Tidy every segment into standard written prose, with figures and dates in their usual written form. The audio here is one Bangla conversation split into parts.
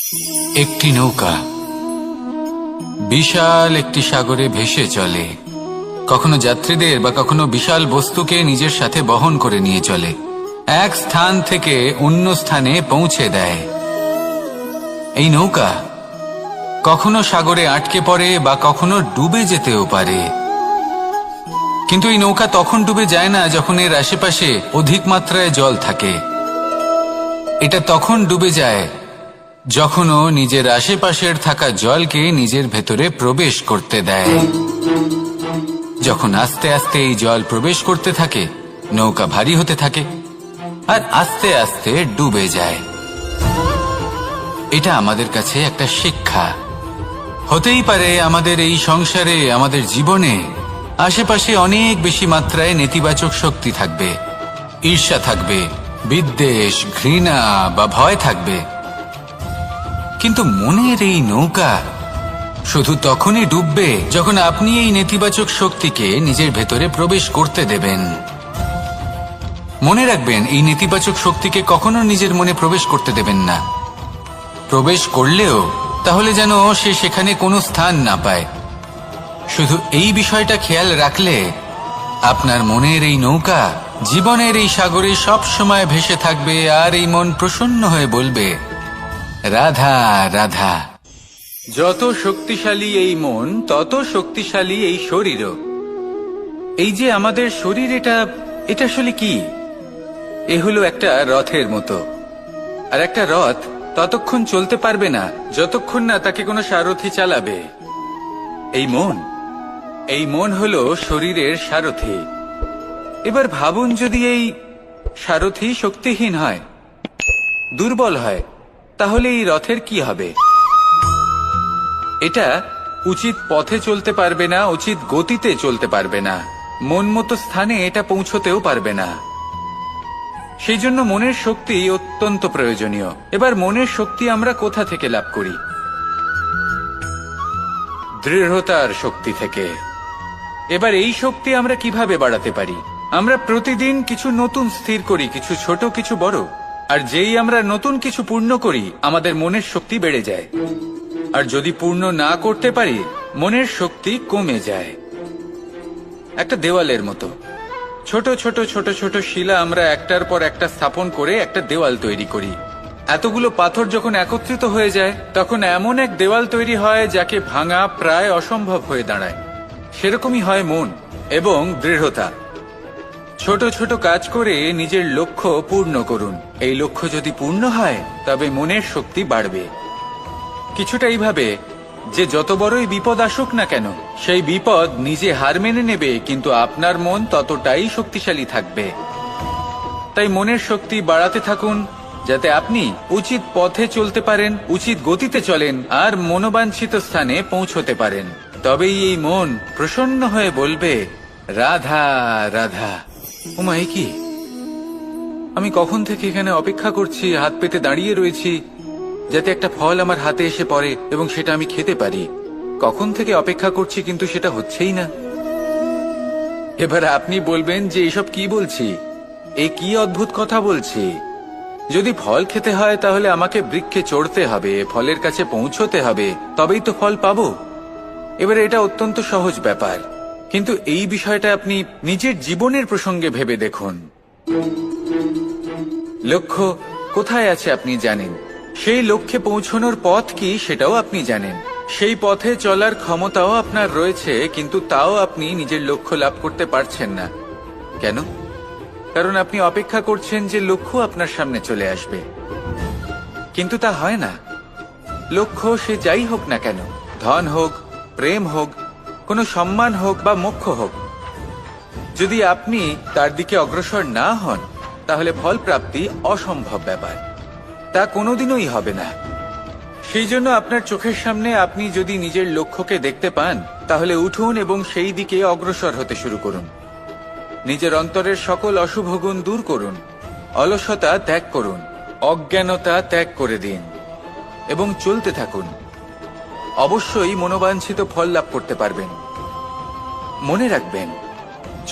একটি নৌকা বিশাল একটি সাগরে ভেসে চলে, কখনো যাত্রীদের বা কখনো বিশাল বস্তুকে নিজের সাথে বহন করে নিয়ে চলে, এক স্থান থেকে অন্য স্থানে পৌঁছে দেয়। এই নৌকা কখনো সাগরে আটকে পড়ে বা কখনো ডুবে যেতেও পারে, কিন্তু এই নৌকা তখন ডুবে যায় না যখন এর আশেপাশে অধিক মাত্রায় জল থাকে। এটা তখন ডুবে যায় যখন ও নিজের আশেপাশের থাকা জলকে নিজের ভেতরে প্রবেশ করতে দেয়। যখন আস্তে আস্তে এই জল প্রবেশ করতে থাকে, নৌকা ভারী হতে থাকে আর আস্তে আস্তে ডুবে যায়। এটা আমাদের কাছে একটা শিক্ষা। হতেই পারে আমাদের এই সংসারে, আমাদের জীবনে আশেপাশে অনেক বেশি মাত্রায় নেতিবাচক শক্তি থাকবে, ঈর্ষা থাকবে, বিদ্বেষ, ঘৃণা বা ভয় থাকবে, কিন্তু মনের এই নৌকা শুধু তখনই ডুববে যখন আপনি এই নেতিবাচক শক্তিকে নিজের ভেতরে প্রবেশ করতে দেবেন। মনে রাখবেন, এই নেতিবাচক শক্তিকে কখনো নিজের মনে প্রবেশ করতে দেবেন না। প্রবেশ করলেও তাহলে যেন সে সেখানে কোনো স্থান না পায়। শুধু এই বিষয়টা খেয়াল রাখলে আপনার মনের এই নৌকা জীবনের এই সাগরে সব সময় ভেসে থাকবে, আর এই মন প্রসন্ন হয়ে বলবে, রাধা রাধা। যত শক্তিশালী এই মন, তত শক্তিশালী এই শরীরও। এই যে আমাদের শরীর, এটা আসলে কি? এ হলো একটা রথের মতো, আর একটা রথ ততক্ষণ চলতে পারবে না যতক্ষণ না তাকে কোনো সারথি চালাবে। এই মন হলো শরীরের সারথি। এবার ভাবুন, যদি এই সারথি শক্তিহীন হয়, দুর্বল হয়, তাহলে এই রথের কি হবে? এটা উচিত পথে চলতে পারবে না, উচিত গতিতে চলতে পারবে না, মন মতো স্থানে এটা পৌঁছতেও পারবে না। সেই জন্য মনের শক্তি অত্যন্ত প্রয়োজনীয়। এবার মনের শক্তি আমরা কোথা থেকে লাভ করি? দৃঢ়তার শক্তি থেকে। এবার এই শক্তি আমরা কিভাবে বাড়াতে পারি? আমরা প্রতিদিন কিছু নতুন স্থির করি, কিছু ছোট কিছু বড়, আর যেই আমরা নতুন কিছু পূর্ণ করি, আমাদের মনের শক্তি বেড়ে যায়। আর যদি পূর্ণ না করতে পারি, মনের শক্তি কমে যায়। একটা দেওয়ালের মতো ছোট ছোট ছোট ছোট শিলা আমরা একটার পর একটা স্থাপন করে একটা দেওয়াল তৈরি করি। এতগুলো পাথর যখন একত্রিত হয়ে যায়, তখন এমন এক দেওয়াল তৈরি হয় যাকে ভাঙা প্রায় অসম্ভব হয়ে দাঁড়ায়। সেরকমই হয় মন এবং দৃঢ়তা। ছোট ছোট কাজ করে নিজের লক্ষ্য পূর্ণ করুন। এই লক্ষ্য যদি পূর্ণ হয়, তবে মনের শক্তি বাড়বে। কিছুটা এইভাবে যে যত বড়ই বিপদ আসুক না কেন, সেই বিপদ নিজে হার মেনে নেবে, কিন্তু আপনার মন ততটাই শক্তিশালী থাকবে। তাই মনের শক্তি বাড়াতে থাকুন, যাতে আপনি উচিত পথে চলতে পারেন, উচিত গতিতে চলেন আর মনোবাঞ্ছিত স্থানে পৌঁছতে পারেন। তবেই এই মন প্রসন্ন হয়ে বলবে, রাধা রাধা। ওমা, এ কি? আমি কখন থেকে এখানে অপেক্ষা করছি, হাত পেতে দাঁড়িয়ে রয়েছি যাতে একটা ফল আমার হাতে এসে পড়ে এবং সেটা আমি খেতে পারি। কখন থেকে অপেক্ষা করছি, কিন্তু সেটা হচ্ছেই না। এবার আপনি বলবেন যে এসব কি বলছি, এ কি অদ্ভুত কথা বলছি। যদি ফল খেতে হয় তাহলে আমাকে বৃক্ষে চড়তে হবে, ফলের কাছে পৌঁছতে হবে, তবেই তো ফল পাবো। এবারে এটা অত্যন্ত সহজ ব্যাপার, কিন্তু এই বিষয়টা আপনি নিজের জীবনের প্রসঙ্গে ভেবে দেখুন। লক্ষ্য কোথায় আছে আপনি জানেন, সেই লক্ষ্যে পৌঁছানোর পথ কি সেটাও আপনি জানেন, সেই পথে চলার ক্ষমতাও আপনার রয়েছে, কিন্তু তাও আপনি নিজের লক্ষ্য লাভ করতে পারছেন না। কেন? কারণ আপনি অপেক্ষা করছেন যে লক্ষ্য আপনার সামনে চলে আসবে, কিন্তু তা হয় না। লক্ষ্য সে যাই হোক না কেন, ধন হোক, প্রেম হোক, কোনো সম্মান হোক বা মোক্ষ হোক, যদি আপনি তার দিকে অগ্রসর না হন, তাহলে ফল প্রাপ্তি অসম্ভব ব্যাপার, তা কোনোদিনই হবে না। সেই জন্য আপনার চোখের সামনে আপনি যদি নিজের লক্ষ্যকে দেখতে পান, তাহলে উঠুন এবং সেই দিকে অগ্রসর হতে শুরু করুন। নিজের অন্তরের সকল অশুভ গুণ দূর করুন, অলসতা ত্যাগ করুন, অজ্ঞানতা ত্যাগ করে দিন এবং চলতে থাকুন। অবশ্যই মনোবাঞ্ছিত ফল লাভ করতে পারবেন। মনে রাখবেন,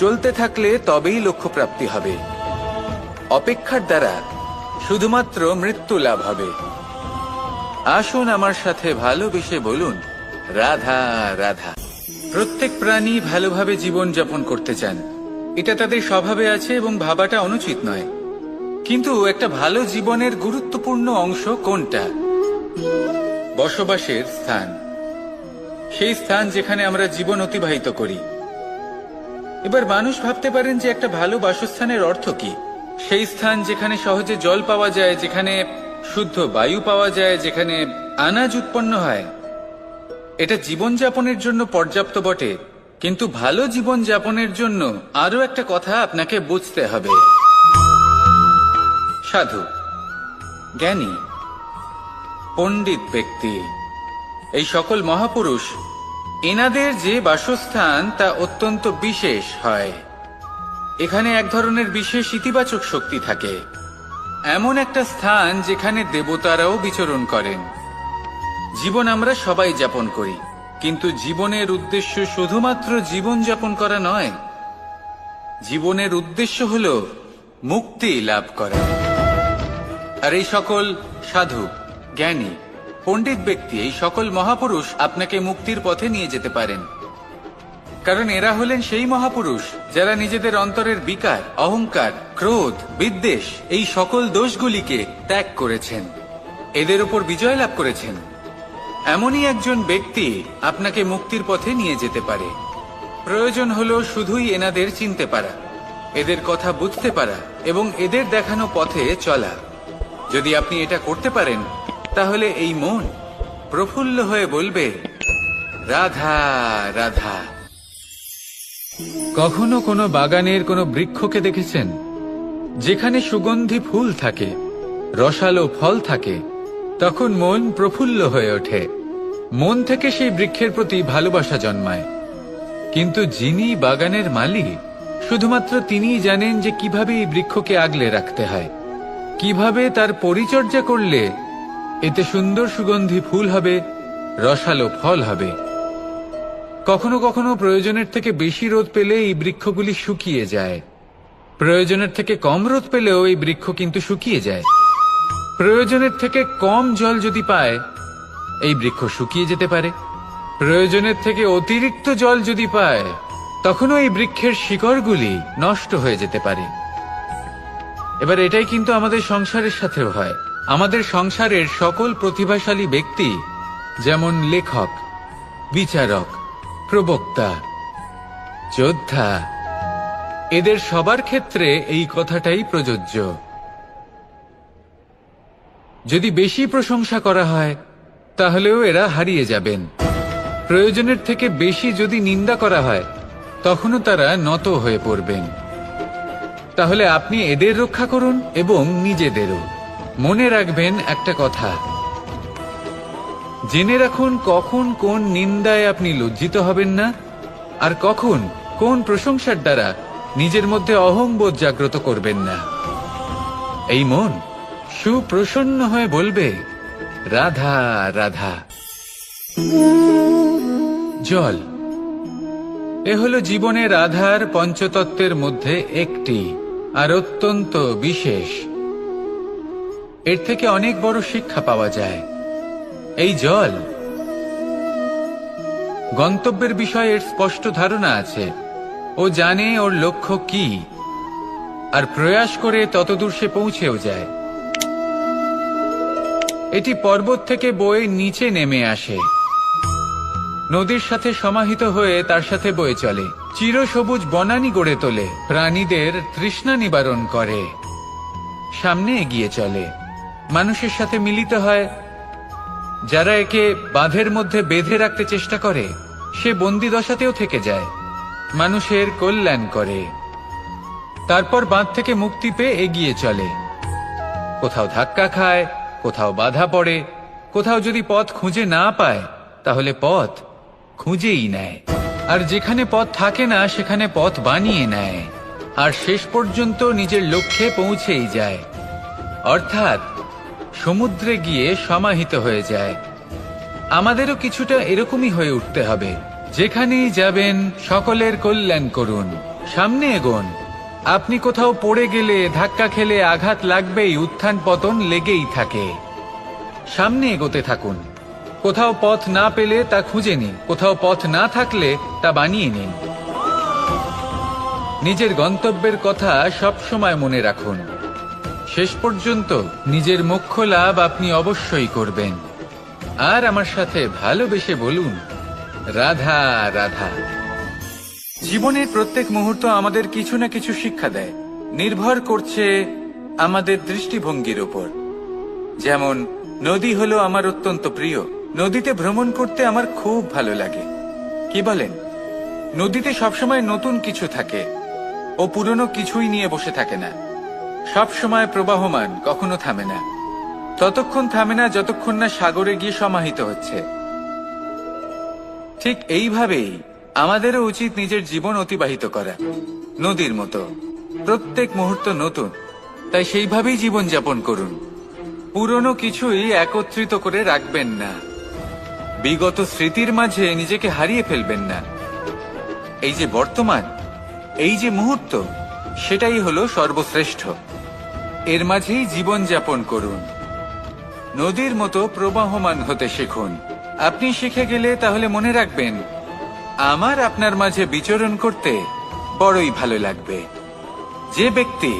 চলতে থাকলে তবেই লক্ষ্য প্রাপ্তি হবে। অপেক্ষার দ্বারা শুধুমাত্র মৃত্যু লাভ হবে। আসুন আমার সাথে ভালোবেসে বলুন, রাধা রাধা। প্রত্যেক প্রাণী ভালোভাবে জীবন যাপন করতে চান, এটা তাদের স্বভাবে আছে এবং ভাবাটা অনুচিত নয়। কিন্তু একটা ভালো জীবনের গুরুত্বপূর্ণ অংশ কোনটা? বসবাসের স্থান, সেই স্থান যেখানে আমরা জীবন অতিবাহিত করি। এবার মানুষ ভাবতে পারেন যে একটা ভালো বাসস্থানের অর্থ কি? সেই স্থান যেখানে সহজে জল পাওয়া যায়, যেখানে শুদ্ধ বায়ু পাওয়া যায়, যেখানে আনাজ উৎপন্ন হয়। এটা জীবনযাপনের জন্য পর্যাপ্ত বটে, কিন্তু ভালো জীবন যাপনের জন্য আরো একটা কথা আপনাকে বুঝতে হবে। সাধু, জ্ঞানী, পণ্ডিত ব্যক্তি, এই সকল মহাপুরুষ, এনাদের যে বাসস্থান তা অত্যন্ত বিশেষ হয়। এখানে এক ধরনের বিশেষ ইতিবাচক শক্তি থাকে, এমন একটা স্থান যেখানে দেবতারাও বিচরণ করেন। জীবন আমরা সবাই যাপন করি, কিন্তু জীবনের উদ্দেশ্য শুধুমাত্র জীবন যাপন করা নয়। জীবনের উদ্দেশ্য হল মুক্তি লাভ করা। আর এই সকল সাধু, জ্ঞানী, পণ্ডিত ব্যক্তি, এই সকল মহাপুরুষ আপনাকে মুক্তির পথে নিয়ে যেতে পারেন, কারণ এরা হলেন সেই মহাপুরুষ যারা নিজেদের অন্তরের বিকার, অহংকার, ক্রোধ, বিদ্বেষ, এই সকল দোষগুলিকে ত্যাগ করেছেন, এদের উপর বিজয় লাভ করেছেন। এমনই একজন ব্যক্তি আপনাকে মুক্তির পথে নিয়ে যেতে পারে। প্রয়োজন হলো শুধুই এনাদের চিনতে পারা, এদের কথা বুঝতে পারা এবং এদের দেখানো পথে চলা। যদি আপনি এটা করতে পারেন, তাহলে এই মন প্রফুল্ল হয়ে বলবে, রাধা রাধা। কখনো কোনো বাগানের কোনো বৃক্ষকে দেখেছেন যেখানে সুগন্ধি ফুল থাকে, রসালো ফল থাকে? তখন মন প্রফুল্ল হয়ে ওঠে, মন থেকে সেই বৃক্ষের প্রতি ভালোবাসা জন্মায়। কিন্তু যিনি বাগানের মালিক, শুধুমাত্র তিনিই জানেন যে কিভাবে এই বৃক্ষকে আগলে রাখতে হয়, কিভাবে তার পরিচর্যা করলে এতে সুন্দর সুগন্ধি ফুল হবে, রসালো ফল হবে। কখনো কখনো প্রয়োজনের থেকে বেশি রোদ পেলে এই বৃক্ষগুলি শুকিয়ে যায়, প্রয়োজনের থেকে কম রোদ পেলেও এই বৃক্ষ কিন্তু শুকিয়ে যায়। প্রয়োজনের থেকে কম জল যদি পায়, এই বৃক্ষ শুকিয়ে যেতে পারে। প্রয়োজনের থেকে অতিরিক্ত জল যদি পায়, তখনও এই বৃক্ষের শিকড়গুলি নষ্ট হয়ে যেতে পারে। এবার এটাই কিন্তু আমাদের সংসারের সাথেও হয়। আমাদের সংসারের সকল প্রতিভাশালী ব্যক্তি, যেমন লেখক, বিচারক, প্রবক্তা, যোদ্ধা, এদের সবার ক্ষেত্রে এই কথাটাই প্রযোজ্য। যদি বেশি প্রশংসা করা হয়, তাহলেও এরা হারিয়ে যাবেন। প্রয়োজনের থেকে বেশি যদি নিন্দা করা হয়, তখনও তারা নত হয়ে পড়বেন। তাহলে আপনি এদের রক্ষা করুন এবং নিজেদেরও। মনে রাখবেন একটা কথা, জেনে রাখুন কখন কোন নিন্দায় আপনি লজ্জিত হবেন না, আর কখন কোন প্রশংসার দ্বারা নিজের মধ্যে অহংবোধ জাগ্রত করবেন না। এই মন সুপ্রসন্ন হয়ে বলবে, রাধা রাধা। জল, এ হলো জীবনের আধার পঞ্চতত্ত্বের মধ্যে একটি, আর অত্যন্ত বিশেষ। এর থেকে অনেক বড় শিক্ষা পাওয়া যায়। এই জল, গন্তব্যের বিষয়ে এর স্পষ্ট ধারণা আছে। ও জানে ওর লক্ষ্য কি, আর প্রয়াস করে ততদূর সে পৌঁছেও যায়। এটি পর্বত থেকে বয়ে নিচে নেমে আসে, নদীর সাথে সমাহিত হয়ে তার সাথে বয়ে চলে, চিরসবুজ বনানী গড়ে তোলে, প্রাণীদের তৃষ্ণা নিবারণ করে, সামনে এগিয়ে চলে, মানুষের সাথে মিলিত হয়। যারা একে বাঁধের মধ্যে বেঁধে রাখতে চেষ্টা করে, সে বন্দি দশাতেও থেকে যায়, মানুষের কল্যাণ করে। তারপর বাঁধ থেকে মুক্তি পেয়ে এগিয়ে চলে, কোথাও ধাক্কা খায়, কোথাও বাধা পড়ে, কোথাও যদি পথ খুঁজে না পায়, তাহলে পথ খুঁজেই নেয়, আর যেখানে পথ থাকে না সেখানে পথ বানিয়ে নেয়, আর শেষ পর্যন্ত নিজের লক্ষ্যে পৌঁছেই যায়, অর্থাৎ সমুদ্রে গিয়ে সমাহিত হয়ে যায়। আমাদেরও কিছুটা এরকমই হয়ে উঠতে হবে। যেখানেই যাবেন সকলের কল্যাণ করুন, সামনে এগোন। আপনি কোথাও পড়ে গেলে, ধাক্কা খেলে আঘাত লাগবেই, উত্থান পতন লেগেই থাকে। সামনে এগোতে থাকুন। কোথাও পথ না পেলে তা খুঁজে নিন, কোথাও পথ না থাকলে তা বানিয়ে নিন। নিজের গন্তব্যের কথা সব সময় মনে রাখুন। শেষ পর্যন্ত নিজের মোক্ষ লাভ আপনি অবশ্যই করবেন। আর আমার সাথে ভালোবেসে বলুন, রাধা রাধা। জীবনের প্রত্যেক মুহূর্ত আমাদের কিছু না কিছু শিক্ষা দেয়, নির্ভর করছে আমাদের দৃষ্টিভঙ্গির উপর। যেমন নদী হলো আমার অত্যন্ত প্রিয়, নদীতে ভ্রমণ করতে আমার খুব ভালো লাগে। কি বলেন? নদীতে সবসময় নতুন কিছু থাকে, ও পুরনো কিছুই নিয়ে বসে থাকে না। সব সময় প্রবাহমান, কখনো থামে না। ততক্ষণ থামে না যতক্ষণ না সাগরে গিয়ে সমাহিত হচ্ছে। ঠিক এইভাবেই আমাদেরও উচিত নিজের জীবন অতিবাহিত করা, নদীর মতো। প্রত্যেক মুহূর্ত নতুন, তাই সেইভাবেই জীবন যাপন করুন। পুরনো কিছুই একত্রিত করে রাখবেন না, বিগত স্মৃতির মাঝে নিজেকে হারিয়ে ফেলবেন না। এই যে বর্তমান, এই যে মুহূর্ত, সেটাই হলো সর্বশ্রেষ্ঠ। এর মাঝেই জীবন যাপন করুন। নদীর মতো প্রবাহমান হতে শিখুন। আপনি শিখে গেলে তাহলে মনে রাখবেন, আমার আপনার মাঝে বিচরণ করতে বড়ই ভালো লাগবে। যে ব্যক্তি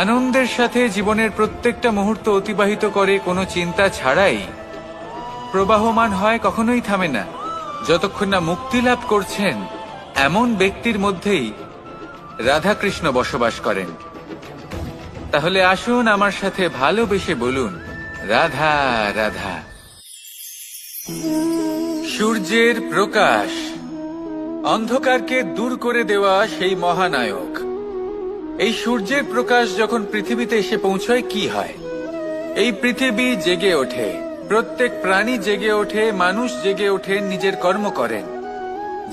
আনন্দের সাথে জীবনের প্রত্যেকটা মুহূর্ত অতিবাহিত করে কোনো চিন্তা ছাড়াই, প্রবাহমান হয়, কখনোই থামে না, যতক্ষণ না মুক্তি লাভ করছেন, এমন ব্যক্তির মধ্যেই রাধাকৃষ্ণ বসবাস করেন। তাহলে আসুন আমার সাথে ভালোবেসে বলুন, রাধা রাধা। সূর্যের প্রকাশ অন্ধকারকে দূর করে দেওয়া সেই মহানায়ক। এই সূর্যের প্রকাশ যখন পৃথিবীতে এসে পৌঁছয়, কি হয়? এই পৃথিবী জেগে ওঠে, প্রত্যেক প্রাণী জেগে ওঠে, মানুষ জেগে ওঠে, নিজের কর্ম করেন,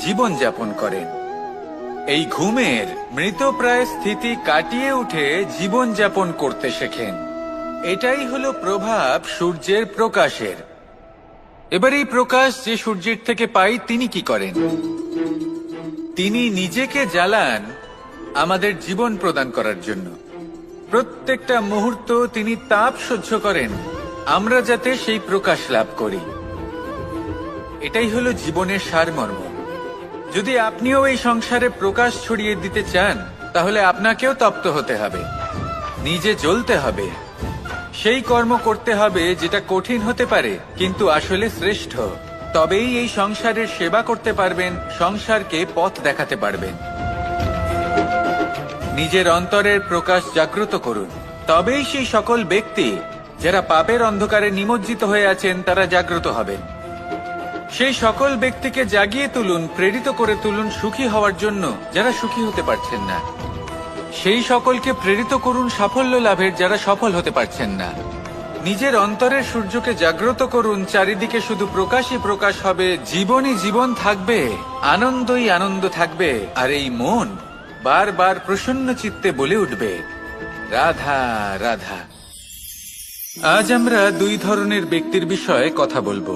জীবন যাপন করেন। এই ঘুমের মৃতপ্রায় স্থিতি কাটিয়ে উঠে জীবন যাপন করতে শেখেন। এটাই হলো প্রভাব সূর্যের প্রকাশের। এবার এই প্রকাশ যে সূর্যের থেকে পাই, তিনি কি করেন? তিনি নিজেকে জ্বালান আমাদের জীবন প্রদান করার জন্য। প্রত্যেকটা মুহূর্ত তিনি তাপ সহ্য করেন, আমরা যাতে সেই প্রকাশ লাভ করি। এটাই হলো জীবনের সারমর্ম। যদি আপনিও এই সংসারে প্রকাশ ছড়িয়ে দিতে চান, তাহলে আপনাকেও তপ্ত হতে হবে, নিজে জ্বলতে হবে, সেই কর্ম করতে হবে যেটা কঠিন হতে পারে কিন্তু আসলে শ্রেষ্ঠ। তবেই এই সংসারের সেবা করতে পারবেন, সংসারকে পথ দেখাতে পারবেন। নিজের অন্তরের প্রকাশ জাগ্রত করুন, তবেই সেই সকল ব্যক্তি যারা পাপের অন্ধকারে নিমজ্জিত হয়ে আছেন, তারা জাগ্রত হবেন। সেই সকল ব্যক্তিকে জাগিয়ে তুলুন, প্রেরিত করে তুলুন সুখী হওয়ার জন্য, যারা সুখী হতে পারছেন না। সেই সকলকে প্রেরিত করুন সাফল্য লাভের, যারা সফল হতে পারছেন না। নিজের অন্তরের সূর্যকে জাগ্রত করুন, চারিদিকে শুধু প্রকাশই প্রকাশ হবে, জীবনই জীবন থাকবে, আনন্দই আনন্দ থাকবে। আর এই মন বারবার প্রসন্ন চিত্তে বলে উঠবে, রাধা রাধা। আজ আমরা দুই ধরনের ব্যক্তির বিষয়ে কথা বলবো।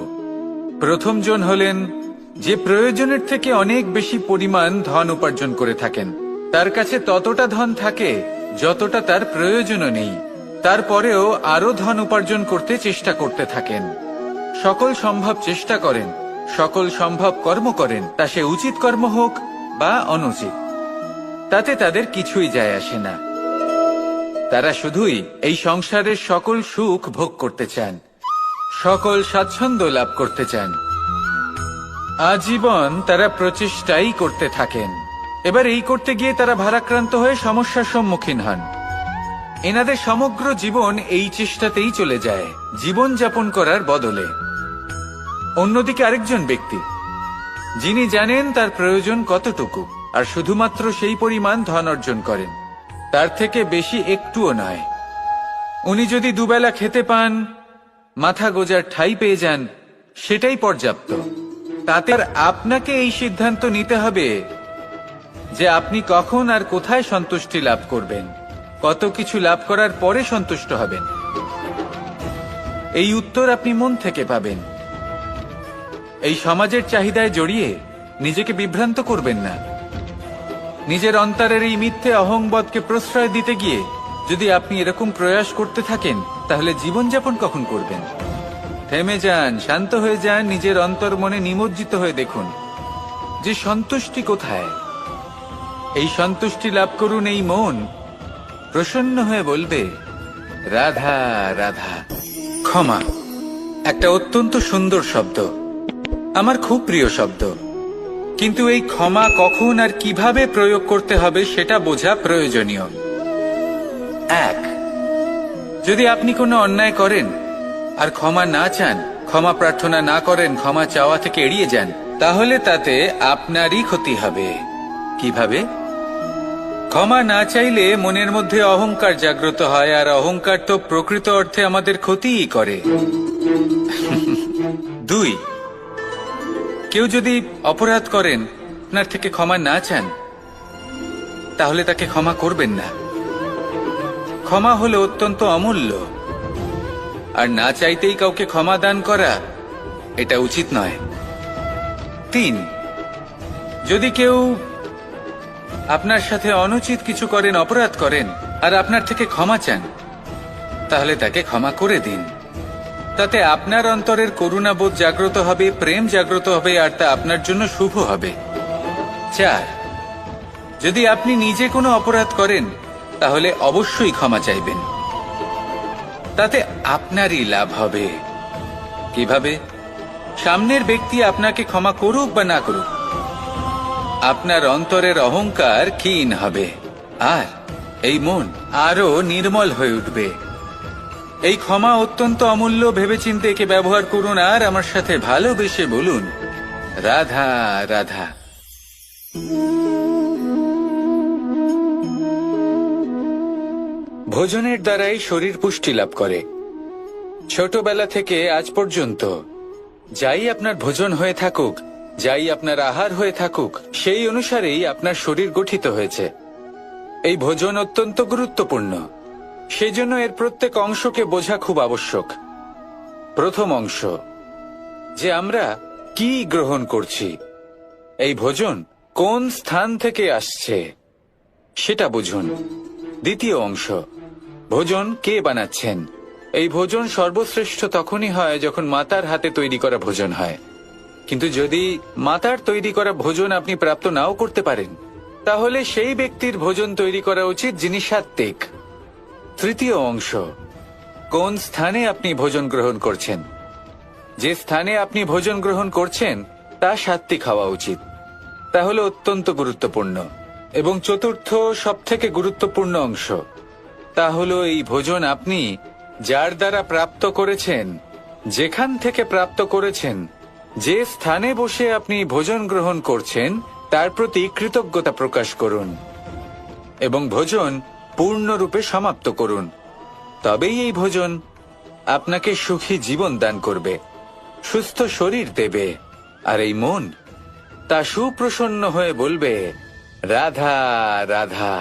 প্রথম জন হলেন যে প্রয়োজনের থেকে অনেক বেশি পরিমাণ ধন উপার্জন করে থাকেন। তার কাছে ততটা ধন থাকে যতটা তার প্রয়োজনও নেই, তারপরেও আরো ধন উপার্জন করতে চেষ্টা করতে থাকেন। সকল সম্ভব চেষ্টা করেন, সকল সম্ভব কর্ম করেন, তা সে উচিত কর্ম হোক বা অনুচিত, তাতে তাদের কিছুই যায় আসে না। তারা শুধুই এই সংসারের সকল সুখ ভোগ করতে চান, সকল স্বাচ্ছন্দ্য লাভ করতে চান। আজীবন তারা প্রচেষ্টাই করতে থাকেন। এবার এই করতে গিয়ে তারা ভারাক্রান্ত হয়ে সমস্যার সম্মুখীন হন। এনাদের সমগ্র জীবন এই চেষ্টাতেই চলে যায়, জীবন যাপন করার বদলে। অন্যদিকে আরেকজন ব্যক্তি, যিনি জানেন তার প্রয়োজন কতটুকু, আর শুধুমাত্র সেই পরিমাণ ধন অর্জন করেন, তার থেকে বেশি একটুও নয়। উনি যদি দুবেলা খেতে পান, মাথা গোজার ঠাঁই পেয়ে যান, সেটাই পর্যাপ্ত। তাতে আর আপনাকে এই সিদ্ধান্ত নিতে হবে যে আপনি কখন আর কোথায় সন্তুষ্টি লাভ করবেন, কত কিছু লাভ করার পরে সন্তুষ্ট হবেন। এই উত্তর আপনি মন থেকে পাবেন। এই সমাজের চাহিদায় জড়িয়ে নিজেকে বিভ্রান্ত করবেন না। নিজের অন্তরের এই মিথ্যে অহংবোধকে প্রশ্রয় দিতে গিয়ে যদি আপনি এরকম প্রয়াস করতে থাকেন, তাহলে জীবনযাপন কখন করবেন? থেমে যান, শান্ত হয়ে যান, নিজের অন্তর মনে নিমজ্জিত হয়ে দেখুন যে সন্তুষ্টি কোথায়। এই সন্তুষ্টি লাভ করুন। এই মন প্রসন্ন হয়ে বলবে, রাধা রাধা। ক্ষমা একটা অত্যন্ত সুন্দর শব্দ, আমার খুব প্রিয় শব্দ, কিন্তু এই ক্ষমা কখন আর কিভাবে প্রয়োগ করতে হবে সেটা বোঝা প্রয়োজনীয়। এক, যদি আপনি কোনো অন্যায় করেন আর ক্ষমা না চান, ক্ষমা প্রার্থনা না করেন, ক্ষমা চাওয়া থেকে এড়িয়ে যান, তাহলে তাতে আপনারই ক্ষতি হবে। কিভাবে? ক্ষমা না চাইলে মনের মধ্যে অহংকার জাগ্রত হয়, আর অহংকার তো প্রকৃত অর্থে আমাদের ক্ষতিই করে। দুই, কেউ যদি অপরাধ করেন, আপনার থেকে ক্ষমা না চান, তাহলে তাকে ক্ষমা করবেন না। ক্ষমা হলো অত্যন্ত অমূল্য, আর না চাইতেই কাউকে ক্ষমা দান করা এটা উচিত নয়। তিন, যদি কেউ আপনার সাথে অনুচিত কিছু করেন, অপরাধ করেন, আর আপনার থেকে ক্ষমা চান, তাহলে তাকে ক্ষমা করে দিন। তাতে আপনার অন্তরের করুণাবোধ জাগ্রত হবে, প্রেম জাগ্রত হবে, আর তা আপনার জন্য শুভ হবে। চার, যদি আপনি নিজে কোনো অপরাধ করেন, তাহলে অবশ্যই ক্ষমা চাইবেন, তাতে আপনারই লাভ হবে। কিভাবে? সামনের ব্যক্তি আপনাকে ক্ষমা করুক বা না করুক, আপনার অন্তরের অহংকার ক্ষীণ হবে, আর এই মন আরো নির্মল হয়ে উঠবে। এই ক্ষমা অত্যন্ত অমূল্য, ভেবেচিন্তে একে ব্যবহার করুন, আর আমার সাথে ভালোবেসে বলুন, রাধা রাধা। ভোজনের দ্বারাই শরীর পুষ্টি লাভ করে। ছোটবেলা থেকে আজ পর্যন্ত যাই আপনার ভোজন হয়ে থাকুক, যাই আপনার আহার হয়ে থাকুক, সেই অনুসারেই আপনার শরীর গঠিত হয়েছে। এই ভোজন অত্যন্ত গুরুত্বপূর্ণ, সেই জন্য এর প্রত্যেক অংশকে বোঝা খুব আবশ্যক। প্রথম অংশ, যে আমরা কি গ্রহণ করছি, এই ভোজন কোন স্থান থেকে আসছে সেটা বুঝুন। দ্বিতীয় অংশ, ভোজন কে বানাচ্ছেন। এই ভোজন সর্বশ্রেষ্ঠ তখনই হয় যখন মাতার হাতে তৈরি করা ভোজন হয়। কিন্তু যদি মাতার তৈরি করা ভোজন আপনি প্রাপ্ত নাও করতে পারেন, তাহলে সেই ব্যক্তির ভোজন তৈরি করা উচিত যিনি সাত্ত্বিক। তৃতীয় অংশ, কোন স্থানে আপনি ভোজন গ্রহণ করছেন। যে স্থানে আপনি ভোজন গ্রহণ করছেন তা সাত্ত্বিক হওয়া উচিত। তা হলো অত্যন্ত গুরুত্বপূর্ণ। এবং চতুর্থ সবথেকে গুরুত্বপূর্ণ অংশ, তা হলো এই ভোজন আপনি যার দ্বারা প্রাপ্ত করেছেন, যেখান থেকে প্রাপ্ত করেছেন, যে স্থানে বসে আপনি ভোজন গ্রহণ করছেন, তার প্রতি কৃতজ্ঞতা প্রকাশ করুন এবং ভোজন পূর্ণরূপে সমাপ্ত করুন। তবেই এই ভোজন আপনাকে সুখী জীবন দান করবে, সুস্থ শরীর দেবে, আর এই মন তা সুপ্রসন্ন হয়ে বলবে, রাধা রাধা।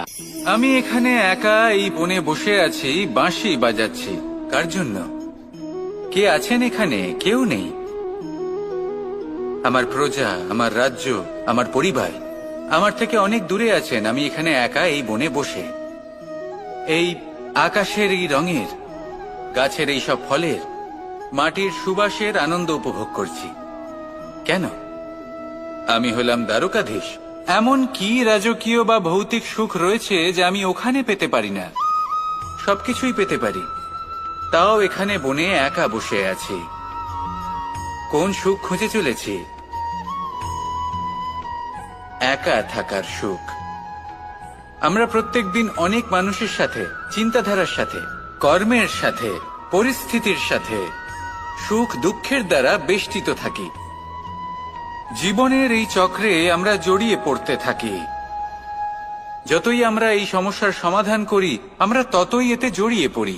আমি এখানে একা এই বনে বসে আছি, বাঁশি বাজাচ্ছি। কার জন্য? কে আছেন এখানে? কেউ নেই। আমার প্রজা, আমার রাজ্য, আমার পরিবার আমার থেকে অনেক দূরে আছেন। আমি এখানে একা এই বনে বসে এই আকাশের এই রঙের, গাছের এই সব ফলের, মাটির সুবাসের আনন্দ উপভোগ করছি। কেন? আমি হলাম দ্বারকাধীশ। এমন কি রাজকীয় বা ভৌতিক সুখ রয়েছে যে আমি ওখানে পেতে পারি না? সবকিছুই পেতে পারি, তাও এখানে বনে একা বসে আছি। কোন সুখ খুঁজে চলেছি? একা থাকার সুখ। আমরা প্রত্যেকদিন অনেক মানুষের সাথে, চিন্তাধারার সাথে, কর্মের সাথে, পরিস্থিতির সাথে সুখ দুঃখের দ্বারা বেষ্টিত থাকি। জীবনের এই চক্রে আমরা জড়িয়ে পড়তে থাকি। যতই আমরা এই সমস্যার সমাধান করি, আমরা ততই এতে জড়িয়ে পড়ি।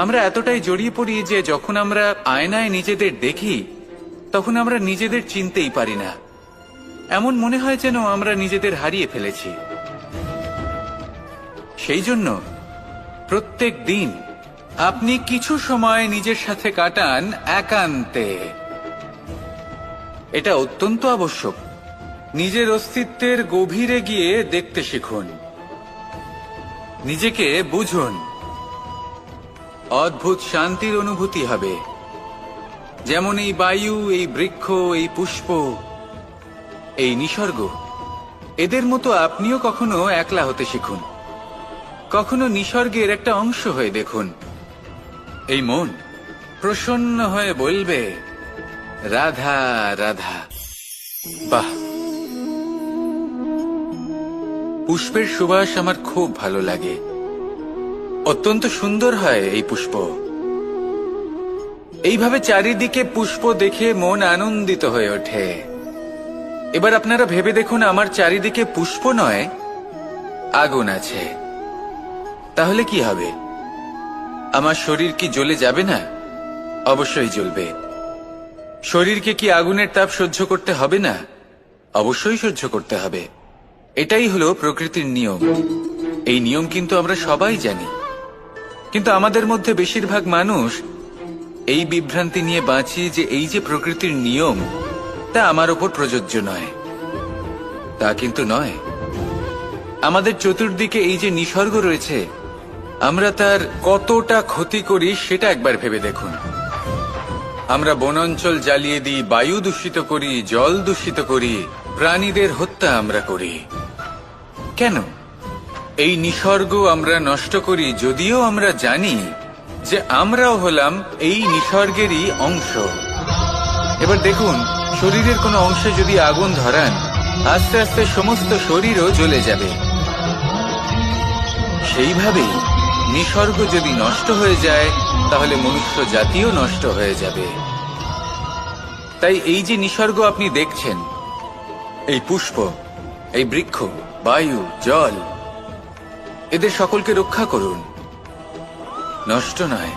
আমরা এতটাই জড়িয়ে পড়ি যে যখন আমরা আয়নায় নিজেদের দেখি, তখন আমরা নিজেদের চিনতেই পারি না। এমন মনে হয় যেন আমরা নিজেদের হারিয়ে ফেলেছি। সেই জন্য প্রত্যেক দিন আপনি কিছু সময় নিজের সাথে কাটান একান্তে। এটা অত্যন্ত আবশ্যক। নিজের অস্তিত্বের গভীরে গিয়ে দেখতে শিখুন, নিজেকে বুঝুন। অদ্ভুত শান্তির অনুভূতি হবে। যেমন এই বায়ু, এই বৃক্ষ, এই পুষ্প, এই নিসর্গ, এদের মতো আপনিও কখনো একলা হতে শিখুন। কখনো নিসর্গের একটা অংশ হয়ে দেখুন। এই মন প্রসন্ন হয়ে বলবে, রাধা রাধা। বাহ, পুষ্পের সুবাস আমার খুব ভালো লাগে। অত্যন্ত সুন্দর হয় এই পুষ্প। এইভাবে চারিদিকে পুষ্প দেখে মন আনন্দিত হয়ে ওঠে। এবার আপনারা ভেবে দেখুন, আমার চারিদিকে পুষ্প নয়, আগুন আছে। তাহলে কি হবে? আমার শরীর কি জ্বলে যাবে না? অবশ্যই জ্বলবে। শরীরকে কি আগুনের তাপ সহ্য করতে হবে না? অবশ্যই সহ্য করতে হবে। এটাই হলো প্রকৃতির নিয়ম। এই নিয়ম কিন্তু আমরা সবাই জানি, কিন্তু আমাদের মধ্যে বেশিরভাগ মানুষ এই বিভ্রান্তি নিয়ে বাঁচি যে এই যে প্রকৃতির নিয়ম, তা আমার ওপর প্রযোজ্য নয়। তা কিন্তু নয়। আমাদের চতুর্দিকে এই যে নিসর্গ রয়েছে, আমরা তার কতটা ক্ষতি করি সেটা একবার ভেবে দেখুন। আমরা বনাঞ্চল জ্বালিয়ে দিই, বায়ু দূষিত করি, জল দূষিত করি, প্রাণীদের হত্যা আমরা করি। কেন? এই নিসর্গ আমরা নষ্ট করি, যদিও আমরা জানি যে আমরাও হলাম এই নিসর্গেরই অংশ। এবার দেখুন, শরীরের কোনো অংশে যদি আগুন ধরান, আস্তে আস্তে সমস্ত শরীরও জ্বলে যাবে। সেইভাবেই নিসর্গ যদি নষ্ট হয়ে যায়, তাহলে মনুষ্য জাতিও নষ্ট হয়ে যাবে। তাই এই যে নিসর্গ আপনি দেখছেন, এই পুষ্প, এই বৃক্ষ, বায়ু, জল, এদের সকলকে রক্ষা করুন, নষ্ট নয়।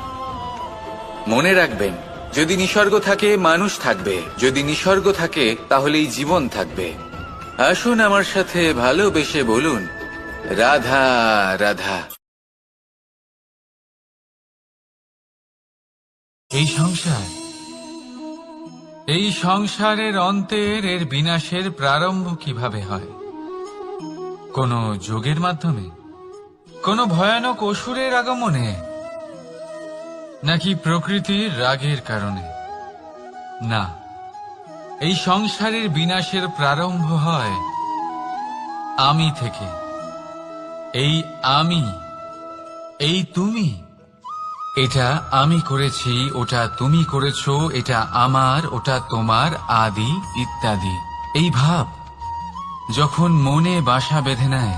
মনে রাখবেন, যদি নিসর্গ থাকে মানুষ থাকবে, যদি নিসর্গ থাকে তাহলেই জীবন থাকবে। আসুন আমার সাথে ভালোবেসে বলুন, রাধা রাধা। এই সংসারের অন্তের, এর বিনাশের প্রারম্ভ কিভাবে হয়? কোন যোগের মাধ্যমে? কোন ভয়ানক অসুরের আগমনে? নাকি প্রকৃতির রাগের কারণে? না, এই সংসারের বিনাশের প্রারম্ভ হয় আমি থেকে। এই আমি, এই তুমি, এটা আমি করেছি, ওটা তুমি করেছো, এটা আমার, ওটা তোমার, আদি ইত্যাদি। এই ভাব যখন মনে বাসা বেঁধে নেয়,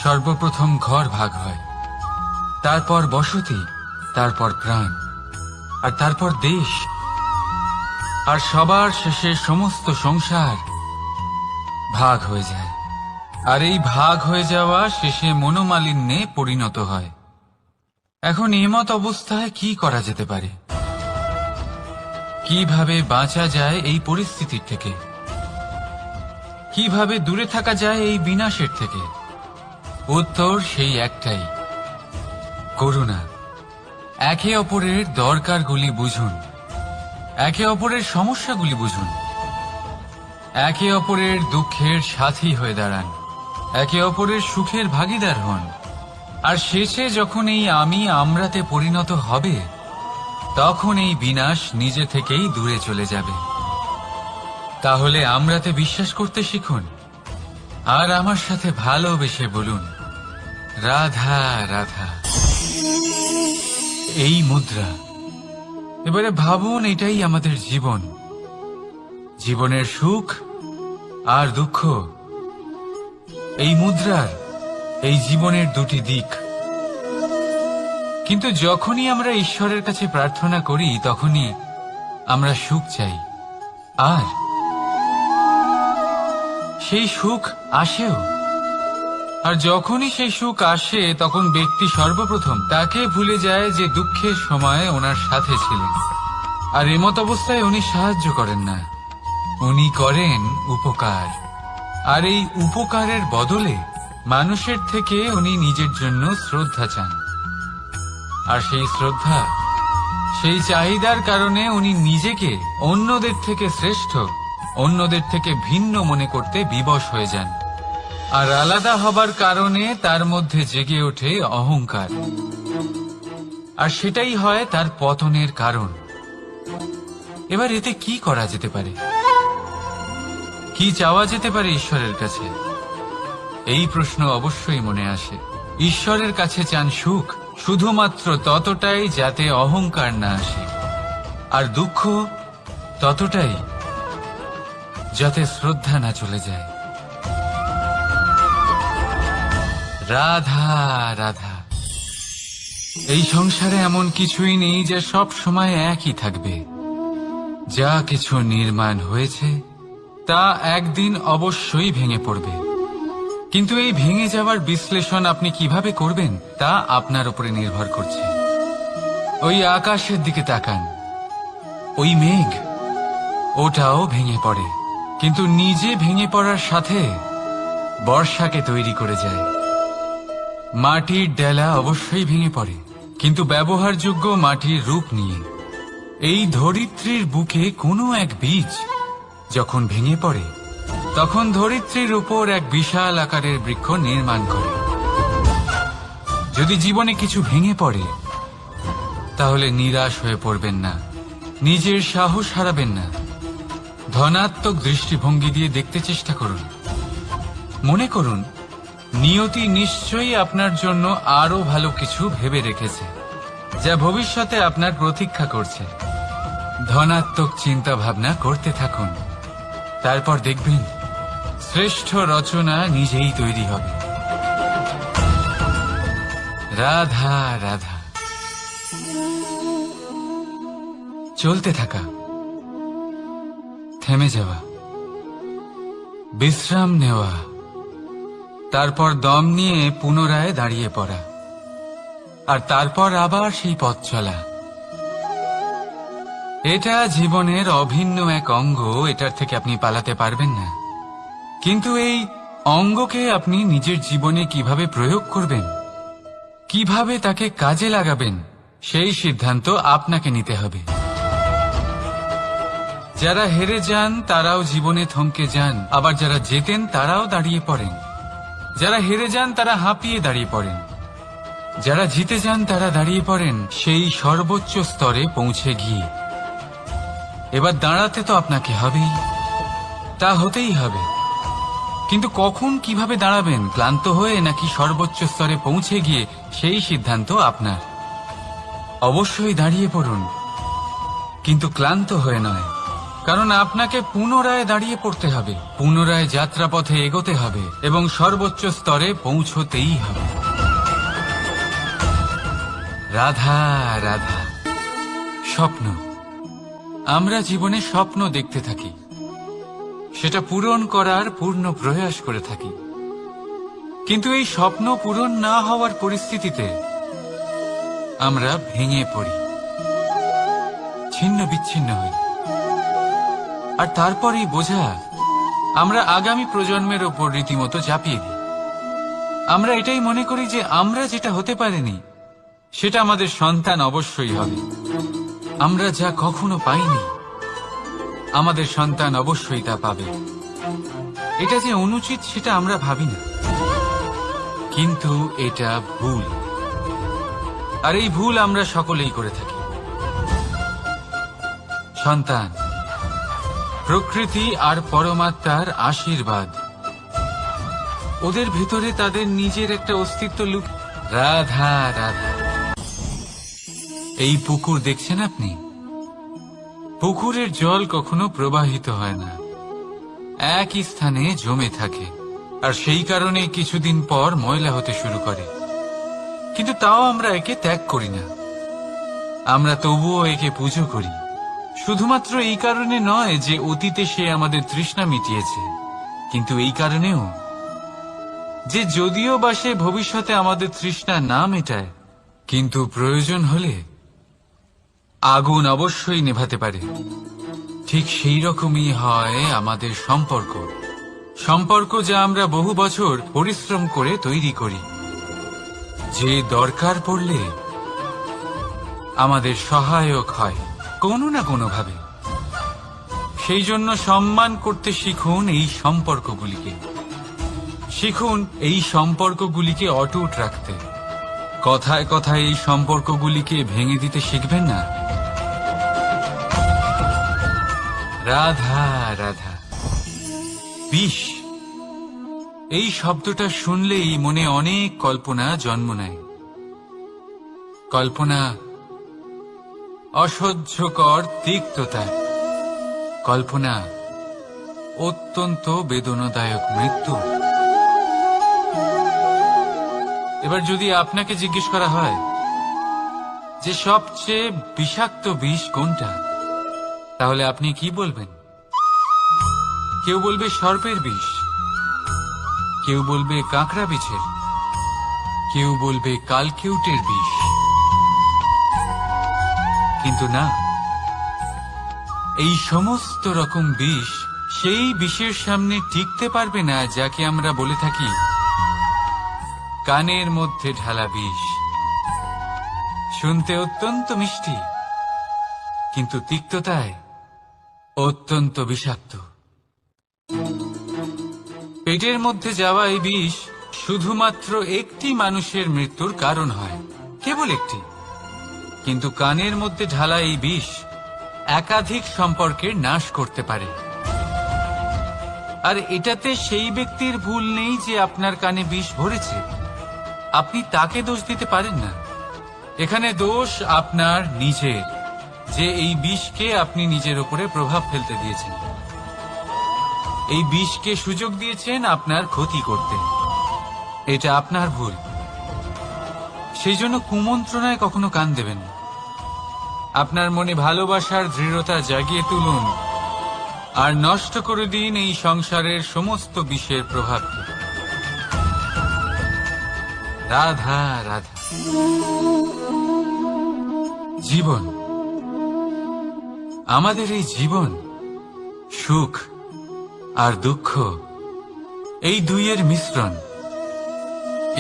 সর্বপ্রথম ঘর ভাগ হয়, তারপর বসতি, তারপর প্রাণ, আর তারপর দেশ, আর সবার শেষে সমস্ত সংসার ভাগ হয়ে যায়। আর এই ভাগ হয়ে যাওয়া শেষে মনোমালিন্যে পরিণত হয়। এখন এমত অবস্থায় কি করা যেতে পারে? কিভাবে বাঁচা যায় এই পরিস্থিতির থেকে? কিভাবে দূরে থাকা যায় এই বিনাশের থেকে? উত্তর সেই একটাই, করুণা। একে অপরের দরকারগুলি বুঝুন, একে অপরের সমস্যাগুলি বুঝুন, একে অপরের দুঃখের সাথী হয়ে দাঁড়ান, একে অপরের সুখের ভাগীদার হন। আর শেষে যখন এই আমি আমরাতে পরিণত হবে, তখন এই বিনাশ নিজে থেকেই দূরে চলে যাবে। তাহলে আমরাতে বিশ্বাস করতে শিখুন, আর আমার সাথে ভালোবেসে বলুন, রাধা রাধা। এই মুদ্রা। এবারে ভাবুন, এটাই আমাদের জীবন, জীবনের সুখ আর দুঃখ। এই মুদ্রার, এই জীবনের দুটি দিক। কিন্তু যখনই আমরা ঈশ্বরের কাছে প্রার্থনা করি, তখনই আমরা সুখ চাই, আর সেই সুখ আসেও। আর যখনই সেই সুখ আসে, তখন ব্যক্তি সর্বপ্রথম তাকে ভুলে যায় যে দুঃখের সময় ওনার সাথে ছিলেন। আর এমত অবস্থায় উনি সাহায্য করেন না, উনি করেন উপকার। আর এই উপকারের বদলে মানুষের থেকে উনি নিজের জন্য শ্রদ্ধা চান। আর সেই শ্রদ্ধা, সেই চাহিদার কারণে উনি নিজেকে অন্যদের থেকে শ্রেষ্ঠ, অন্যদের থেকে ভিন্ন মনে করতে বিবশ হয়ে যান। আর আলাদা হবার কারণে তার মধ্যে জেগে ওঠে অহংকার, আর সেটাই হয় তার পতনের কারণ। এবার এতে কি করা যেতে পারে, কি চাওয়া যেতে পারে ঈশ্বরের কাছে? এই প্রশ্ন অবশ্যই মনে আসে। ঈশ্বরের কাছে চান সুখ, শুধুমাত্র ততটাই যাতে অহংকার না আসে, আর দুঃখ ততটাই যাতে শ্রদ্ধা না চলে যায়। রাধা রাধা। এই সংসারে এমন কিছুই নেই যে সব সময় একই থাকবে। যা কিছু নির্মাণ হয়েছে তা একদিন অবশ্যই ভেঙে পড়বে, কিন্তু এই ভেঙে যাওয়ার বিশ্লেষণ আপনি কিভাবে করবেন তা আপনার উপরে নির্ভর করছে। ওই আকাশের দিকে তাকান, ওই মেঘ, ওটাও ভেঙে পড়ে, কিন্তু নিজে ভেঙে পড়ার সাথে বর্ষাকে তৈরি করে যায়। মাটির ডেলা অবশ্যই ভেঙে পড়ে, কিন্তু ব্যবহারযোগ্য মাটির রূপ নিয়ে। এই ধরিত্রীর বুকে কোনো এক বীজ যখন ভেঙে পড়ে, তখন ধরিত্রীর উপর এক বিশাল আকারের বৃক্ষ নির্মাণ করে। যদি জীবনে কিছু ভেঙে পড়ে, তাহলে নিরাশ হয়ে পড়বেন না, নিজের সাহস হারাবেন না। ধনাত্মক দৃষ্টিভঙ্গি দিয়ে দেখতে চেষ্টা করুন। মনে করুন, নিয়তি নিশ্চয়ই আপনার জন্য আরো ভালো কিছু ভেবে রেখেছে, যা ভবিষ্যতে আপনার প্রতীক্ষা করছে। ধনাত্মক চিন্তা ভাবনা করতে থাকুন, তারপর দেখবেন শ্রেষ্ঠ রচনা নিজেই তৈরি হবে। রাধা রাধা। চলতে থাকা, থেমে যাওয়া, বিশ্রাম নেওয়া, তারপর দম নিয়ে পুনরায় দাঁড়িয়ে পড়া, আর তারপর আবার সেই পথ চলা। এটা জীবনের অভিন্ন এক অঙ্গ, এটার থেকে আপনি পালাতে পারবেন না। কিন্তু এই অঙ্গকে আপনি নিজের জীবনে কিভাবে প্রয়োগ করবেন, কিভাবে তাকে কাজে লাগাবেন, সেই সিদ্ধান্ত আপনাকে নিতে হবে। যারা হেরে যান তারাও জীবনে থমকে যান, আবার যারা জেতেন তারাও দাঁড়িয়ে পড়েন। যারা হেরে যান তারা হাঁপিয়ে দাঁড়িয়ে পড়েন, যারা জিতে যান তারা দাঁড়িয়ে পড়েন সেই সর্বোচ্চ স্তরে পৌঁছে গিয়ে। এবার দাঁড়াতে তো আপনাকে হবেই, তা হতেই হবে, কিন্তু কখন কিভাবে দাঁড়াবেন, ক্লান্ত হয়ে নাকি সর্বোচ্চ স্তরে পৌঁছে গিয়ে, সেই সিদ্ধান্ত আপনার। অবশ্যই দাঁড়িয়ে পড়ুন, কিন্তু ক্লান্ত হয়ে নয়, কারণ আপনাকে পুনরায় দাঁড়িয়ে পড়তে হবে, পুনরায় যাত্রাপথে এগোতে হবে এবং সর্বোচ্চ স্তরে পৌঁছতেই হবে। রাধা রাধা। স্বপ্ন, আমরা জীবনে স্বপ্ন দেখতে থাকি, সেটা পূরণ করার পূর্ণ প্রয়াস করে থাকি, কিন্তু এই স্বপ্ন পূরণ না হওয়ার পরিস্থিতিতে আমরা ভেঙে পড়ি, ছিন্ন বিচ্ছিন্ন হই, আর তারপরেই বোঝা আমরা আগামী প্রজন্মের ওপর রীতিমতো চাপিয়ে দিই। আমরা এটাই মনে করি যে আমরা যেটা হতে পারিনি সেটা আমাদের সন্তান অবশ্যই হবে। আমরা যা কখনো পাইনি আমাদের সন্তান অবশ্যই তা পাবে। এটা যে অনুচিত সেটা আমরা ভাবি না, কিন্তু এটা ভুল, আর এই ভুল আমরা সকলেই করে থাকি। সন্তান প্রকৃতি আর পরমাত্মার আশীর্বাদ, ওদের ভেতরে তাদের নিজের একটা অস্তিত্ব লুক। রাধা রাধা। এই পুকুর দেখছেন আপনি, পুকুরের জল কখনো প্রবাহিত হয় না, একই স্থানে জমে থাকে, আর সেই কারণে কিছুদিন পর ময়লা হতে শুরু করে, কিন্তু তাও আমরা একে ত্যাগ করি না, আমরা তবুও একে পুজো করি। শুধুমাত্র এই কারণে নয় যে অতীতে সে আমাদের তৃষ্ণা মিটিয়েছে, কিন্তু এই কারণেও যে যদিও বা সে ভবিষ্যতে আমাদের তৃষ্ণা না মেটায়, কিন্তু প্রয়োজন হলে আগুন অবশ্যই নেভাতে পারে। ঠিক সেই রকমই হয় আমাদের সম্পর্ক, সম্পর্ক যা আমরা বহু বছর পরিশ্রম করে তৈরি করি, যে দরকার পড়লে আমাদের সহায়ক হয় কোনো না কোনোভাবে। সেই জন্য সম্মান করতে শিখুন এই সম্পর্কগুলিকে, শিখুন এই সম্পর্কগুলিকে অটুট রাখতে। কথায় কথায় এই সম্পর্কগুলিকে ভেঙে দিতে শিখবেন না। রাধা রাধা। বিষ, এই শব্দটা শুনলেই মনে অনেক কল্পনা জন্ম নেয়। কল্পনা অসহ্যকর তিক্ততা, কল্পনা অত্যন্ত বেদনাদায়ক মৃত্যু। এবার যদি আপনাকে জিজ্ঞেস করা হয় যে সবচেয়ে বিষাক্ত বিষ কোনটা, তাহলে আপনি কি বলবেন? কেউ বলবে সর্পের বিষ, কেউ বলবে কাঁকড়া বিছের, কেউ বলবে কালকেউটের বিষ। কিন্তু না, এই সমস্ত রকম বিষ সেই বিষের সামনে টিকতে পারবে না যাকে আমরা বলে থাকি কানের মধ্যে ঢালা বিষ। শুনতে অত্যন্ত মিষ্টি, কিন্তু তিক্ততায় অত্যন্ত বিষাক্ত। পেটের মধ্যে যাওয়া এই বিষ শুধুমাত্র একটি মানুষের মৃত্যুর কারণ হয়, কেবল একটি। কিন্তু কানের মধ্যে ঢালা এই বিষ একাধিক সম্পর্কের নাশ করতে পারে। আর এটাতে সেই ব্যক্তির ভুল নেই যে আপনার কানে বিষ ভরেছে, আপনি তাকে দোষ দিতে পারেন না। এখানে দোষ আপনার নিজের, যে এই বিষকে আপনি নিজের উপরে প্রভাব ফেলতে দিয়েছেন, এই বিষকে সুযোগ দিয়েছেন আপনার ক্ষতি করতে। এটা আপনার ভুল। সেই জন্য কুমন্ত্রণায় কখনো কান দেবেন না। আপনার মনে ভালোবাসার দৃঢ়তা জাগিয়ে তুলুন আর নষ্ট করে দিন এই সংসারের সমস্ত বিষের প্রভাবকে। রাধা রাধা। জীবন, আমাদের এই জীবন, সুখ আর দুঃখ, এই দুইয়ের মিশ্রণ।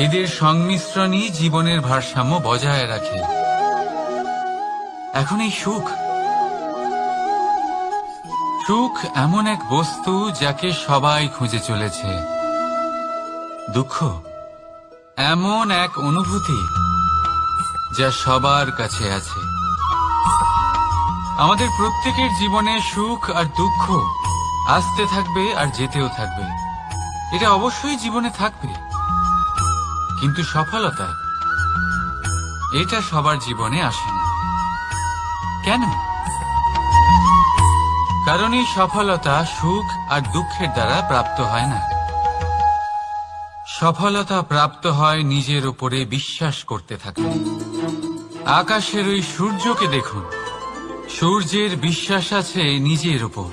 এদের সংমিশ্রণই জীবনের ভারসাম্য বজায় রাখে। এখন এই সুখ, সুখ এমন এক বস্তু যাকে সবাই খুঁজে চলেছে। দুঃখ এমন এক অনুভূতি যা সবার কাছে আছে। আমাদের প্রত্যেকের জীবনে সুখ আর দুঃখ আসতে থাকবে আর যেতেও থাকবে। এটা অবশ্যই জীবনে থাকবে। কিন্তু সফলতা, এটা সবার জীবনে আসে না। কেন? কারণ এই সফলতা সুখ আর দুঃখের দ্বারা প্রাপ্ত হয় না। সফলতা প্রাপ্ত হয় নিজের উপরে বিশ্বাস করতে থাকলে। আকাশের ওই সূর্যকে দেখুন, সূর্যের বিশ্বাস আছে নিজের উপর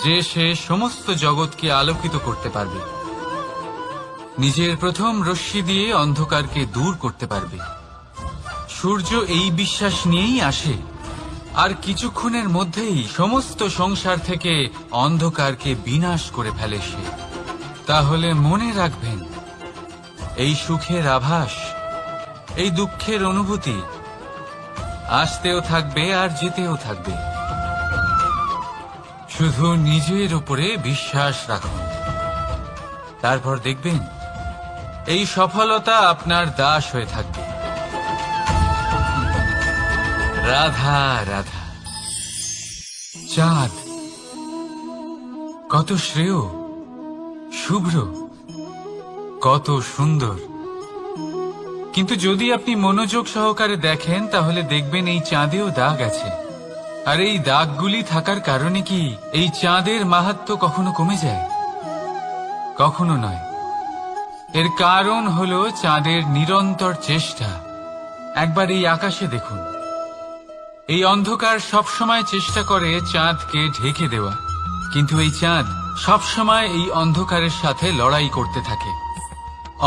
যে সে সমস্ত জগৎকে আলোকিত করতে পারবে, নিজের প্রথম রশ্মি দিয়ে অন্ধকারকে দূর করতে পারবে। সূর্য এই বিশ্বাস নিয়েই আসে, আর কিছুক্ষণের মধ্যেই সমস্ত সংসার থেকে অন্ধকারকে বিনাশ করে ফেলে সে। তাহলে মনে রাখবেন, এই সুখের আভাস, এই দুঃখের অনুভূতি আসতেও থাকবে আর যেতেও থাকবে। শুধু নিজের উপরে বিশ্বাস রাখুন, তারপর দেখবেন এই সফলতা আপনার দাস হয়ে থাকবে। রাধা রাধা। চাঁদ কত শ্রেয়, শুভ্র, কত সুন্দর। কিন্তু যদি আপনি মনোযোগ সহকারে দেখেন তাহলে দেখবেন এই চাঁদেও দাগ আছে। আর এই দাগগুলি থাকার কারণে কি এই চাঁদের মাহাত্ম্য কখনো কমে যায়? কখনো নয়। এর কারণ হলো চাঁদের নিরন্তর চেষ্টা। একবার এই আকাশে দেখুন, এই অন্ধকার সবসময় চেষ্টা করে চাঁদকে ঢেকে দেওয়া, কিন্তু এই চাঁদ সবসময় এই অন্ধকারের সাথে লড়াই করতে থাকে।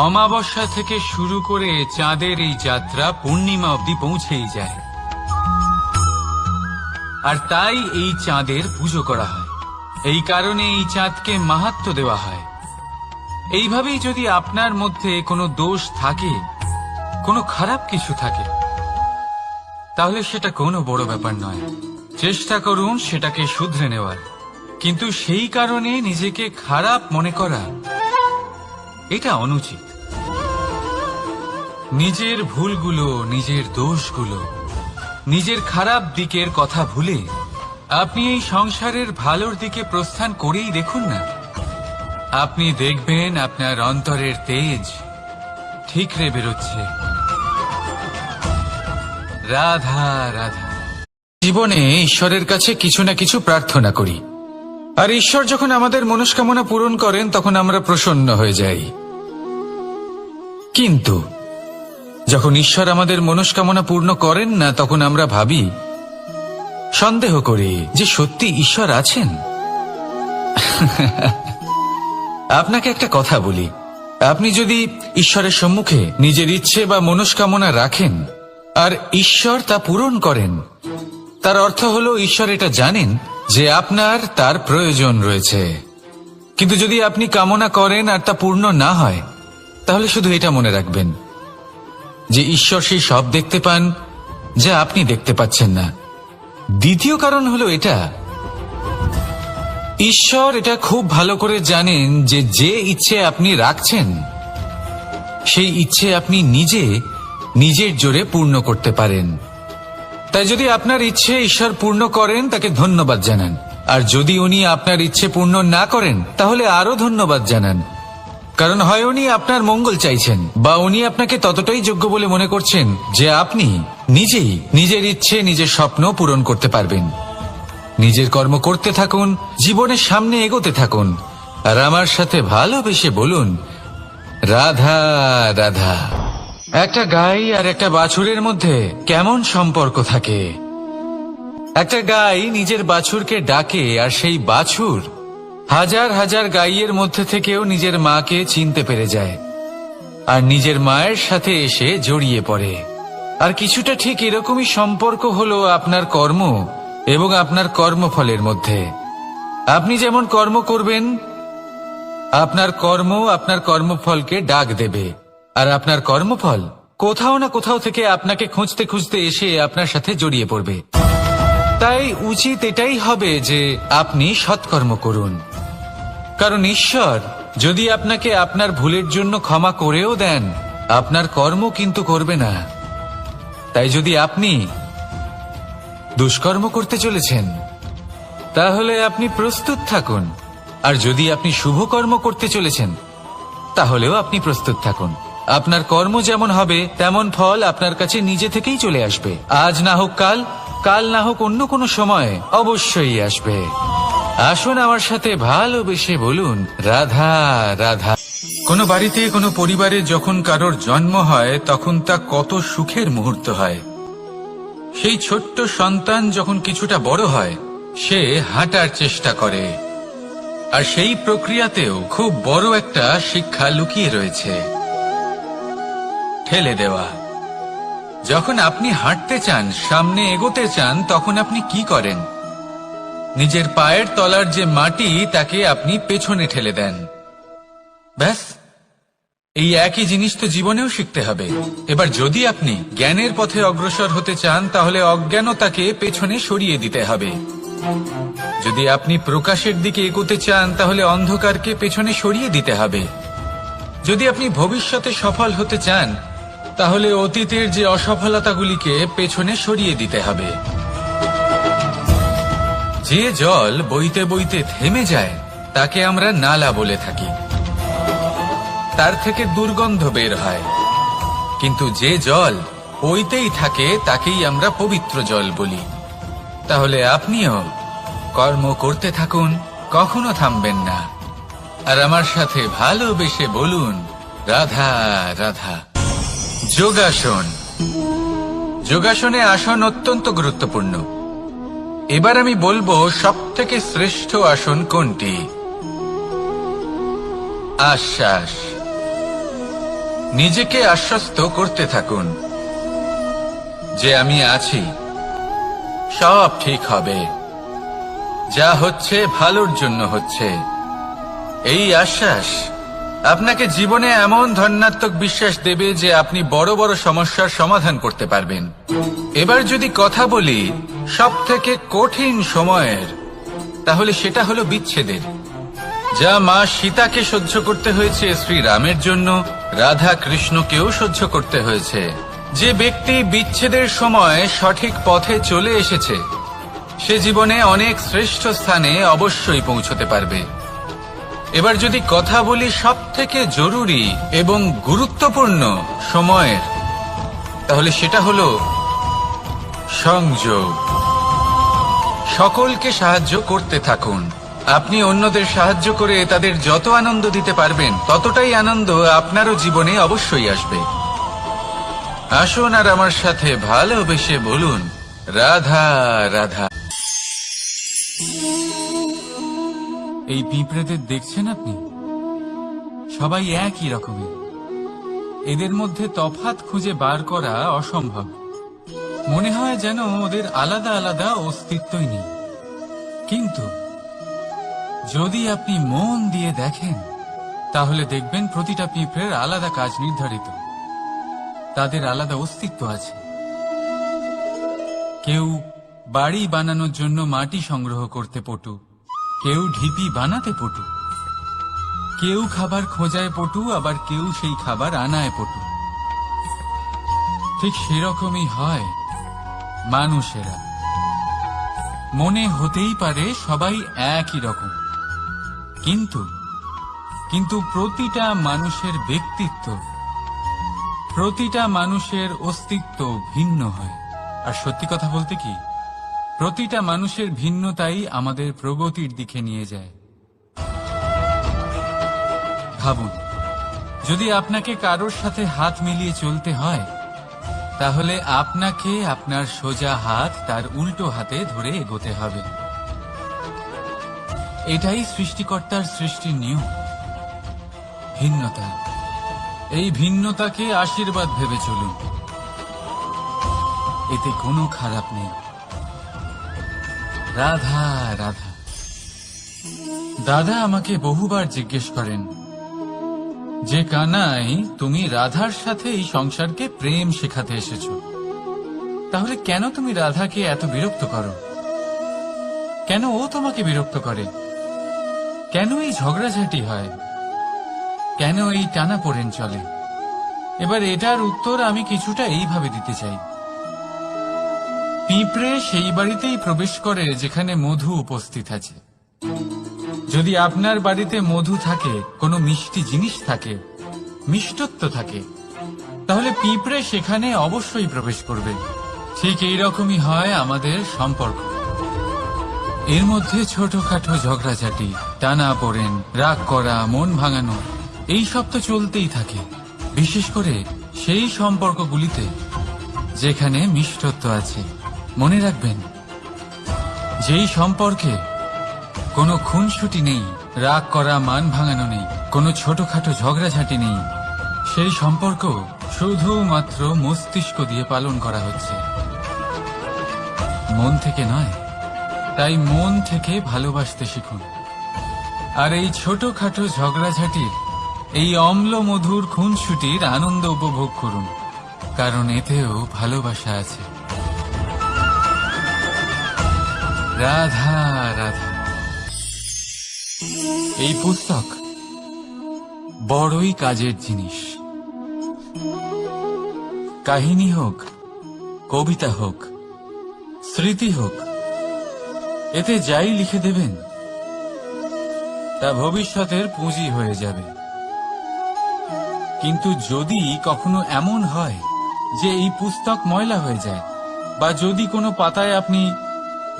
অমাবস্যা থেকে শুরু করে চাঁদের এই যাত্রা পূর্ণিমা অবধি পৌঁছেই যায়। আর তাই এই চাঁদের পুজো করা হয়, এই কারণে এই চাঁদকে মাহাত্ম্য দেওয়া হয়। এইভাবেই যদি আপনার মধ্যে কোনো দোষ থাকে, কোনো খারাপ কিছু থাকে, তাহলে সেটা কোনো বড় ব্যাপার নয়। চেষ্টা করুন সেটাকে শুধরে নেওয়ার। কিন্তু সেই কারণে নিজেকে খারাপ মনে করা, এটা অনুচিত। নিজের ভুলগুলো, নিজের দোষগুলো, নিজের খারাপ দিকের কথা ভুলে আপনি এই সংসারের ভালোর দিকে প্রস্থান করেই দেখুন না, আপনি দেখবেন আপনার অন্তরের তেজ ঠিকরে বেরোচ্ছে। রাধা রাধা। জীবনে ঈশ্বরের কাছে কিছু না কিছু প্রার্থনা করি, আর ঈশ্বর যখন আমাদের মনস্কামনা পূরণ করেন তখন আমরা প্রসন্ন হয়ে যাই। কিন্তু যখন ঈশ্বর আমাদের মনস্কামনা পূর্ণ করেন না, তখন আমরা ভাবি, সন্দেহ করি যে সত্যি ঈশ্বর আছেন। আপনাকে একটা কথা বলি, আপনি যদি ঈশ্বরের সম্মুখে নিজের ইচ্ছে বা মনস্কামনা রাখেন আর ঈশ্বর তা পূরণ করেন, তার অর্থ হলো ঈশ্বর এটা জানেন যে আপনার তার প্রয়োজন রয়েছে। কিন্তু যদি আপনি কামনা করেন আর তা পূর্ণ না হয়, তাহলে শুধু এটা মনে রাখবেন যে ঈশ্বর সেই সব দেখতে পান যা আপনি দেখতে পাচ্ছেন না। দ্বিতীয় কারণ হলো এটা, ঈশ্বর এটা খুব ভালো করে জানেন যে যে ইচ্ছে আপনি রাখছেন সেই ইচ্ছে আপনি নিজের জোরে পূর্ণ করতে পারেন। তাই যদি আপনার ইচ্ছে ঈশ্বর পূর্ণ করেন, তাকে ধন্যবাদ জানান, আর যদি উনি আপনার ইচ্ছে পূর্ণ না করেন, তাহলে আরো ধন্যবাদ জানান। কারণ হয় উনি আপনার মঙ্গল চাইছেন, বা উনি আপনাকে ততটাই যোগ্য বলে মনে করছেন যে আপনি নিজেই নিজের ইচ্ছে, নিজের স্বপ্ন পূরণ করতে পারবেন। নিজের কর্ম করতে থাকুন, জীবনের সামনে এগোতে থাকুন, আর আমার সাথে ভালোবেসে বলুন, রাধা রাধা। একটা গাই আর একটা বাছুরের মধ্যে কেমন সম্পর্ক থাকে? একটা গাই নিজের বাছুরকে ডাকে, আর সেই বাছুর হাজার হাজার গাইয়ের মধ্যে থেকেও নিজের মাকে চিনতে পেরে যায় আর নিজের মায়ের সাথে এসে জড়িয়ে পড়ে। আর কিছুটা ঠিক এরকমই সম্পর্ক হলো আপনার কর্ম এবং আপনার কর্মফলের মধ্যে। আপনি যেমন কর্ম করবেন, আপনার কর্ম আপনার কর্মফলকে ডাক দেবে, আর আপনার কর্মফল কোথাও না কোথাও থেকে আপনাকে খুঁজতে খুঁজতে এসে আপনার সাথে জড়িয়ে পড়বে। তাই উচিত এটাই হবে যে আপনি সৎকর্ম করুন, কারণ ঈশ্বর যদি আপনাকে আপনার ভুলের জন্য ক্ষমা করেও দেন, আপনার কর্ম কিন্তু করবে না। তাই যদি আপনি দুষ্কর্ম করতে চলেছেন, তাহলে আপনি প্রস্তুত থাকুন, আর যদি আপনি শুভ কর্ম করতে চলেছেন, তাহলেও আপনি প্রস্তুত থাকুন। আপনার কর্ম যেমন হবে তেমন ফল আপনার কাছে নিজে থেকেই চলে আসবে। আজ না হোক কাল, কাল না হোক অন্য কোনো সময়, অবশ্যই আসবে। আসুন আমার সাথে ভালোবেসে বলুন, রাধা রাধা। কোনো বাড়িতে, কোনো পরিবারে যখন কারোর জন্ম হয়, তখন তা কত সুখের মুহূর্ত হয়। সেই ছোট্ট সন্তান যখন কিছুটা বড় হয়, সে হাঁটার চেষ্টা করে, আর সেই প্রক্রিয়াতেও খুব বড় একটা শিক্ষা লুকিয়ে রয়েছে, ঠেলে দেওয়া। যখন আপনি হাঁটতে চান, সামনে এগোতে চান, তখন আপনি কি করেন? নিজের পায়ের তলার যে মাটি, তাকে আপনি পেছনে ঠেলে দেন। ব্যাস, এই একই জিনিস তো জীবনেও শিখতে হবে। এবার যদি আপনি জ্ঞানের পথে অগ্রসর হতে চান, তাহলে অজ্ঞানতাকে পেছনে সরিয়ে দিতে হবে। যদি আপনি প্রকাশের দিকে এগোতে চান, তাহলে অন্ধকারকে পেছনে সরিয়ে দিতে হবে। যদি আপনি ভবিষ্যতে সফল হতে চান, তাহলে অতীতের যে অসফলতাগুলিকে পেছনে সরিয়ে দিতে হবে। যে জল বইতে বইতে থেমে যায়, তাকে আমরা নালা বলে থাকি, তার থেকে দুর্গন্ধ বের হয়। কিন্তু যে জল বইতেই থাকে, তাকেই আমরা পবিত্র জল বলি। তাহলে আপনিও কর্ম করতে থাকুন, কখনো থামবেন না, আর আমার সাথে ভালোবেসে বলুন, রাধা রাধা। যোগাসন। যোগাসনে আসন অত্যন্ত গুরুত্বপূর্ণ। এবার আমি বলবো সবথেকে শ্রেষ্ঠ আসন কোনটি। আশ্বাস। নিজেকে আশ্বস্ত করতে থাকুন যে আমি আছি, সব ঠিক হবে, যা হচ্ছে ভালোর জন্য হচ্ছে। এই আশ্বাস আপনাকে জীবনে এমন ধনাত্মক বিশ্বাস দেবে যে আপনি বড় বড় সমস্যার সমাধান করতে পারবেন। এবার যদি কথা বলি সবথেকে কঠিন সময়ের, তাহলে সেটা হলো বিচ্ছেদের। যা মা সীতাকে সহ্য করতে হয়েছে শ্রীরামের জন্য, রাধা কৃষ্ণকেও সহ্য করতে হয়েছে। যে ব্যক্তি বিচ্ছেদের সময় সঠিক পথে চলে এসেছে, সে জীবনে অনেক শ্রেষ্ঠ স্থানে অবশ্যই পৌঁছতে পারবে। এবার যদি কথা বলি সবথেকে জরুরি এবং গুরুত্বপূর্ণ সময়ের, তাহলে সেটা হলো সংযোগ। সকলকে সাহায্য করতে থাকুন। আপনি অন্যদের সাহায্য করে তাদের যত আনন্দ দিতে পারবেন, ততটাই আনন্দ আপনারও জীবনে অবশ্যই আসবে। আসুন আর আমার সাথে ভালোবেসে বলুন, রাধা রাধা। এই পিঁপড়েদের দেখছেন আপনি? সবাই একই রকমের। এদের মধ্যে তফাৎ খুঁজে বার করা অসম্ভব। মনে হয় যেন ওদের আলাদা আলাদা অস্তিত্বই নেই। কিন্তু যদি আপনি মন দিয়ে দেখেন, তাহলে দেখবেন প্রতিটা পিঁপড়ের আলাদা কাজ নির্ধারিত। তাদের আলাদা অস্তিত্ব আছে। কেউ বাড়ি বানানোর জন্য মাটি সংগ্রহ করতে পটু, কেউ ঢিপি বানাতে পটু, কেউ খাবার খোঁজায় পটু, আবার কেউ সেই খাবার আনায় পটু। ঠিক সেরকমই হয় মানুষেরা। মনে হতেই পারে সবাই একই রকম, কিন্তু প্রতিটা মানুষের ব্যক্তিত্ব, প্রতিটা মানুষের অস্তিত্ব ভিন্ন হয়। আর সত্যি কথা বলতে কি, প্রতিটা মানুষের ভিন্নতাই আমাদের প্রগতির দিকে নিয়ে যায়। ভাবুন, যদি আপনাকে কারোর সাথে হাত মিলিয়ে চলতে হয়, তাহলে আপনাকে আপনার সোজা হাত তার উল্টো হাতে ধরে এগোতে হবে। এটাই সৃষ্টিকর্তার সৃষ্টির নিয়ম। ভিন্নতা, এই ভিন্নতাকে আশীর্বাদ ভেবে চলুন। এতে কোনো খারাপ নেই। রাধা রাধা। দাদা আমাকে বহুবার জিজ্ঞেস করেন যে, কানাই, তুমি রাধার সাথে এই সংসারকে প্রেম শেখাতে এসেছো, তাহলে কেন তুমি রাধাকে এত বিরক্ত করো? কেন ও তোমাকে বিরক্ত করে? কেন এই ঝগড়াঝাটি হয়? কেন এই টানাপোড়েন চলে? এবার এটার উত্তর আমি কিছুটা এইভাবে দিতে চাই। পিঁপড়ে সেই বাড়িতেই প্রবেশ করে যেখানে মধু উপস্থিত আছে। যদি আপনার বাড়িতে মধু থাকে, কোনো মিষ্টি জিনিস থাকে, মিষ্টত্ব থাকে, তাহলে পিঁপড়ে সেখানে অবশ্যই প্রবেশ করবে। ঠিক এইরকমই হয় আমাদের সম্পর্ক। এর মধ্যে ছোটখাটো ঝগড়াঝাটি, টানাপোড়েন, রাগ করা, মন ভাঙানো, এই সব তো চলতেই থাকে। বিশেষ করে সেই সম্পর্কগুলিতে যেখানে মিষ্টত্ব আছে। মনে রাখবেন, যেই সম্পর্কে কোনো খুনসুটি নেই, রাগ করা, মান ভাঙানো নেই, কোনো ছোটখাটো ঝগড়াঝাটি নেই, সেই সম্পর্ক শুধুমাত্র মস্তিষ্ক দিয়ে পালন করা হচ্ছে, মন থেকে নয়। তাই মন থেকে ভালোবাসতে শিখুন। আর এই ছোটখাটো ঝগড়াঝাটির, এই অম্ল মধুর খুনসুটির আনন্দ উপভোগ করুন, কারণ এতেও ভালোবাসা আছে। রাধা রাধা। এই পুস্তক বড়ই কাজের জিনিস। কাহিনী হোক, কবিতা হোক, স্মৃতি হোক, এতে যাই লিখে দেবেন তা ভবিষ্যতের পুঁজি হয়ে যাবে। কিন্তু যদি কখনো এমন হয় যে এই পুস্তক ময়লা হয়ে যায়, বা যদি কোনো পাতায় আপনি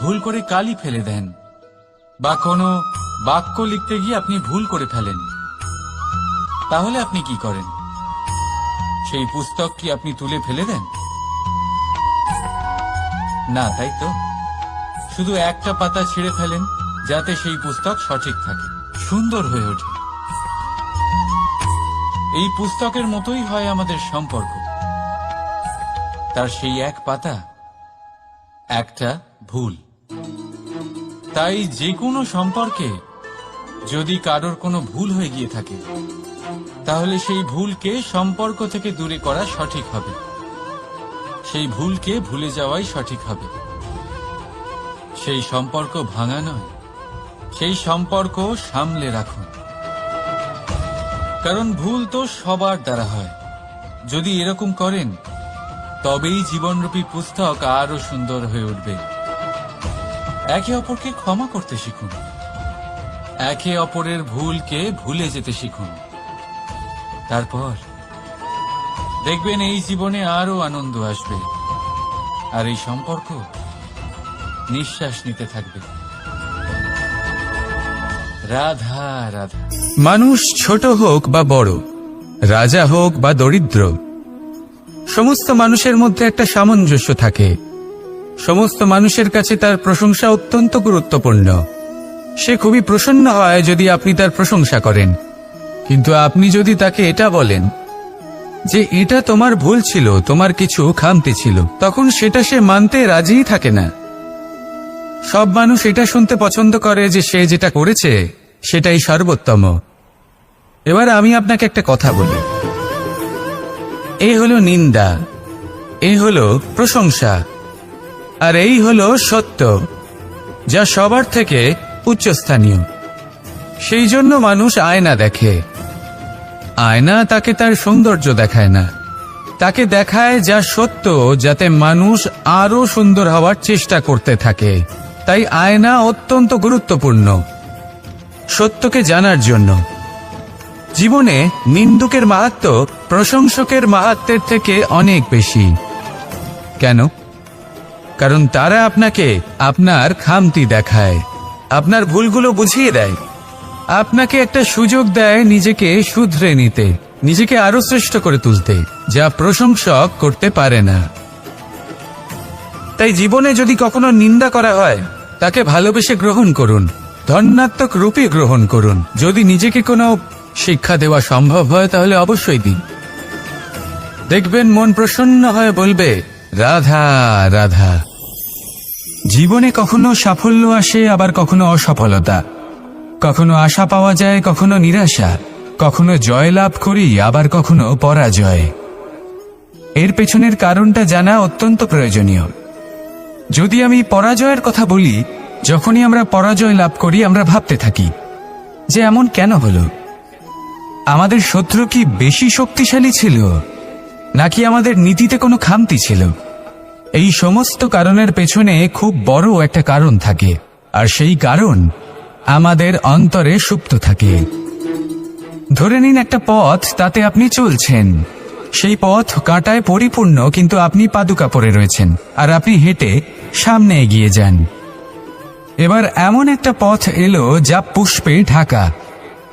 ভুল করে কালি ফেলে দেন, বা কোনো বাক্য লিখতে গিয়ে আপনি ভুল করে ফেলেন, তাহলে আপনি কি করেন? সেই পুস্তক কি আপনি তুলে ফেলে দেন? না, তাই তো? শুধু একটা পাতা ছিঁড়ে ফেলেন, যাতে সেই পুস্তক সঠিক থাকে, সুন্দর হয়ে ওঠে। এই পুস্তকের মতোই হয় আমাদের সম্পর্ক। তার সেই এক পাতা, একটা ভুল। তাই যে কোনো সম্পর্কে যদি কারোর কোনো ভুল হয়ে গিয়ে থাকে, তাহলে সেই ভুলকে সম্পর্ক থেকে দূরে করা সঠিক হবে। সেই ভুলকে ভুলে যাওয়াই সঠিক হবে। সেই সম্পর্ক ভাঙা নয়, সেই সম্পর্ক সামলে রাখুন। কারণ ভুল তো সবার দ্বারা হয়। যদি এরকম করেন, তবেই জীবনরূপী পুস্তক আরো সুন্দর হয়ে উঠবে। একে অপরকে ক্ষমা করতে শিখুন, একে অপরের ভুলকে ভুলে যেতে শিখুন। তারপর দেখবেন এই জীবনে আরো আনন্দ আসবে, আর এই সম্পর্ক নিঃশ্বাস নিতে থাকবে। রাধা রাধা। মানুষ ছোট হোক বা বড়, রাজা হোক বা দরিদ্র, সমস্ত মানুষের মধ্যে একটা সামঞ্জস্য থাকে। সমস্ত মানুষের কাছে তার প্রশংসা অত্যন্ত গুরুত্বপূর্ণ। সে খুবই প্রসন্ন হয় যদি আপনি তার প্রশংসা করেন, কিন্তু আপনি যদি তাকে এটা বলেন যে এটা তোমার ভুল ছিল, তোমার কিছু খামতি ছিল, তখন সেটা সে মানতে রাজিই থাকে না। সব মানুষ এটা শুনতে পছন্দ করে যে সে যেটা করেছে সেটাই সর্বোত্তম। এবার আমি আপনাকে একটা কথা বলি, এই হলো নিন্দা, এই হলো প্রশংসা, আর এই হলো সত্য, যা সবার থেকে উচ্চস্থানীয়। সেই জন্য মানুষ আয়না দেখে। আয়না তাকে তার সৌন্দর্য দেখায় না, তাকে দেখায় যা সত্য, যাতে মানুষ আরো সুন্দর হওয়ার চেষ্টা করতে থাকে। তাই আয়না অত্যন্ত গুরুত্বপূর্ণ সত্যকে জানার জন্য। জীবনে নিন্দুকের মাহাত্ম্য প্রশংসকের মাহাত্ম্যের থেকে অনেক বেশি। কেন? কারণ তারা আপনাকে আপনার খামতি দেখায়, আপনার ভুলগুলো বুঝিয়ে দেয়, আপনাকে একটা সুযোগ দেয় নিজেকে শুধরে নিতে, নিজেকে আরো শ্রেষ্ঠ করে তুলতে, যা প্রশংসক করতে পারে না। তাই জীবনে যদি কখনো নিন্দা করা হয়, তাকে ভালোবেসে গ্রহণ করুন, ধন্যাত্মক রূপে গ্রহণ করুন। যদি নিজেকে কোনো শিক্ষা দেওয়া সম্ভব হয় তাহলে অবশ্যই দিন। দেখবেন মন প্রসন্ন হয়ে বলবে, রাধা রাধা। জীবনে কখনো সাফল্য আসে, আবার কখনো অসফলতা, কখনো আশা পাওয়া যায়, কখনো নিরাশা, কখনো জয় লাভ করি, আবার কখনো পরাজয়। এর পেছনের কারণটা জানা অত্যন্ত প্রয়োজনীয়। যদি আমি পরাজয়ের কথা বলি, যখনই আমরা পরাজয় লাভ করি আমরা ভাবতে থাকি যে এমন কেন হলো? আমাদের শত্রু কি বেশি শক্তিশালী ছিল, নাকি আমাদের নীতিতে কোনো খামতি ছিল? এই সমস্ত কারণের পেছনে খুব বড় একটা কারণ থাকে, আর সেই কারণ আমাদের অন্তরে সুপ্ত থাকে। ধরে নিন একটা পথ, তাতে আপনি চলছেন, সেই পথ কাঁটায় পরিপূর্ণ, কিন্তু আপনি পাদুকা পরে রয়েছেন আর আপনি হেঁটে সামনে এগিয়ে যান। এবার এমন একটা পথ এলো যা পুষ্পে ঢাকা,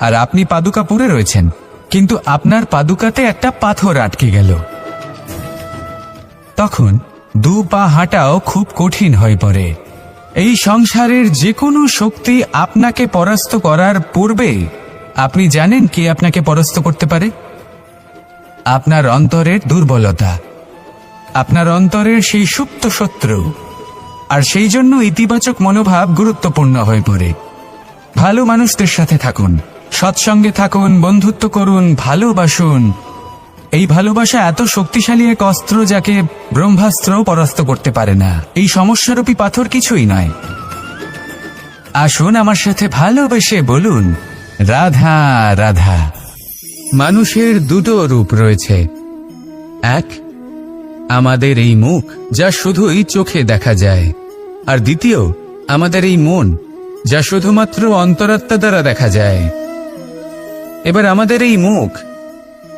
আর আপনি পাদুকা পরে রয়েছেন, কিন্তু আপনার পাদুকাতে একটা পাথর আটকে গেল। তখন দু পা হাঁটাও খুব কঠিন হয়ে পড়ে। এই সংসারের যে কোনো শক্তি আপনাকে পরাস্ত করার পূর্বে আপনি জানেন কে আপনাকে পরাস্ত করতে পারে? আপনার অন্তরের দুর্বলতা, আপনার অন্তরের সেই সুপ্ত শত্রু। আর সেই জন্য ইতিবাচক মনোভাব গুরুত্বপূর্ণ হয়ে পড়ে। ভালো মানুষদের সাথে থাকুন, সৎসঙ্গে থাকুন, বন্ধুত্ব করুন, ভালোবাসুন। এই ভালোবাসা এত শক্তিশালী এক অস্ত্র যাকে ব্রহ্মাস্ত্র পরাস্ত করতে পারে না। এই সমস্যারূপী পাথর কিছুই নয়। আসুন আমার সাথে ভালোবেসে বলুন, রাধা রাধা। মানুষের দুটো রূপ রয়েছে। এক, আমাদের এই মুখ, যা শুধুই চোখে দেখা যায়, আর দ্বিতীয় আমাদের এই মন, যা শুধুমাত্র অন্তরাত্মা দ্বারা দেখা যায়। এবার আমাদের এই মুখ,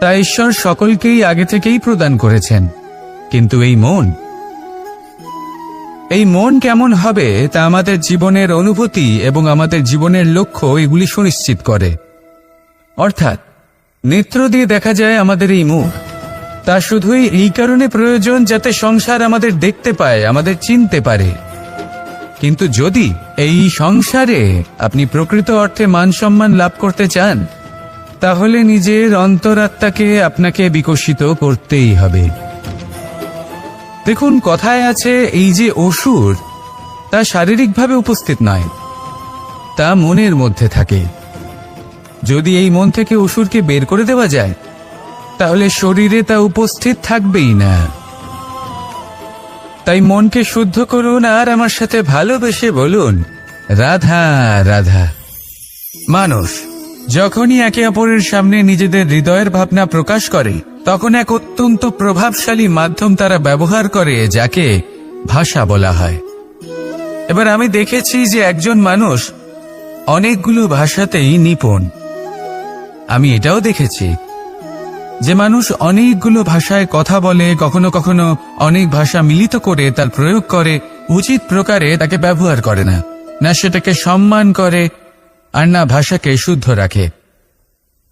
তা ঈশ্বর সকলকেই আগে থেকেই প্রদান করেছেন, কিন্তু এই মন কেমন হবে তা আমাদের জীবনের অনুভূতি এবং আমাদের জীবনের লক্ষ্য এগুলি সুনিশ্চিত করে। অর্থাৎ নেত্র দিয়ে দেখা যায় আমাদের এই মুখ, তা শুধুই এই কারণে প্রয়োজন যাতে সংসার আমাদের দেখতে পায়, আমাদের চিনতে পারে। কিন্তু যদি এই সংসারে আপনি প্রকৃত অর্থে মান সম্মান লাভ করতে চান, তাহলে নিজের অন্তরাত্মাকে আপনাকে বিকশিত করতেই হবে। দেখুন, কথায় আছে এই যে অসুর, তা শারীরিকভাবে উপস্থিত নয়, তা মনের মধ্যে থাকে। যদি এই মন থেকে অসুরকে বের করে দেওয়া যায়, তাহলে শরীরে তা উপস্থিত থাকবেই না। তাই মনকে শুদ্ধ করুন আর আমার সাথে ভালোবেসে বলুন, রাধা রাধা। মানুষ যখনই একে অপরের সামনে নিজেদের হৃদয়ের ভাবনা প্রকাশ করে, তখন এক অত্যন্ত প্রভাবশালী মাধ্যম তারা ব্যবহার করে, যাকে ভাষা বলা হয়। এবার আমি দেখেছি যে একজন মানুষ অনেকগুলো ভাষাতেই নিপুণ। আমি এটাও দেখেছি যে মানুষ অনেকগুলো ভাষায় কথা বলে, কখনো কখনো অনেক ভাষা মিলিত করে তার প্রয়োগ করে, উচিত প্রকারে তাকে ব্যবহার করে না, না সেটাকে সম্মান করে, আর না ভাষাকে শুদ্ধ রাখে।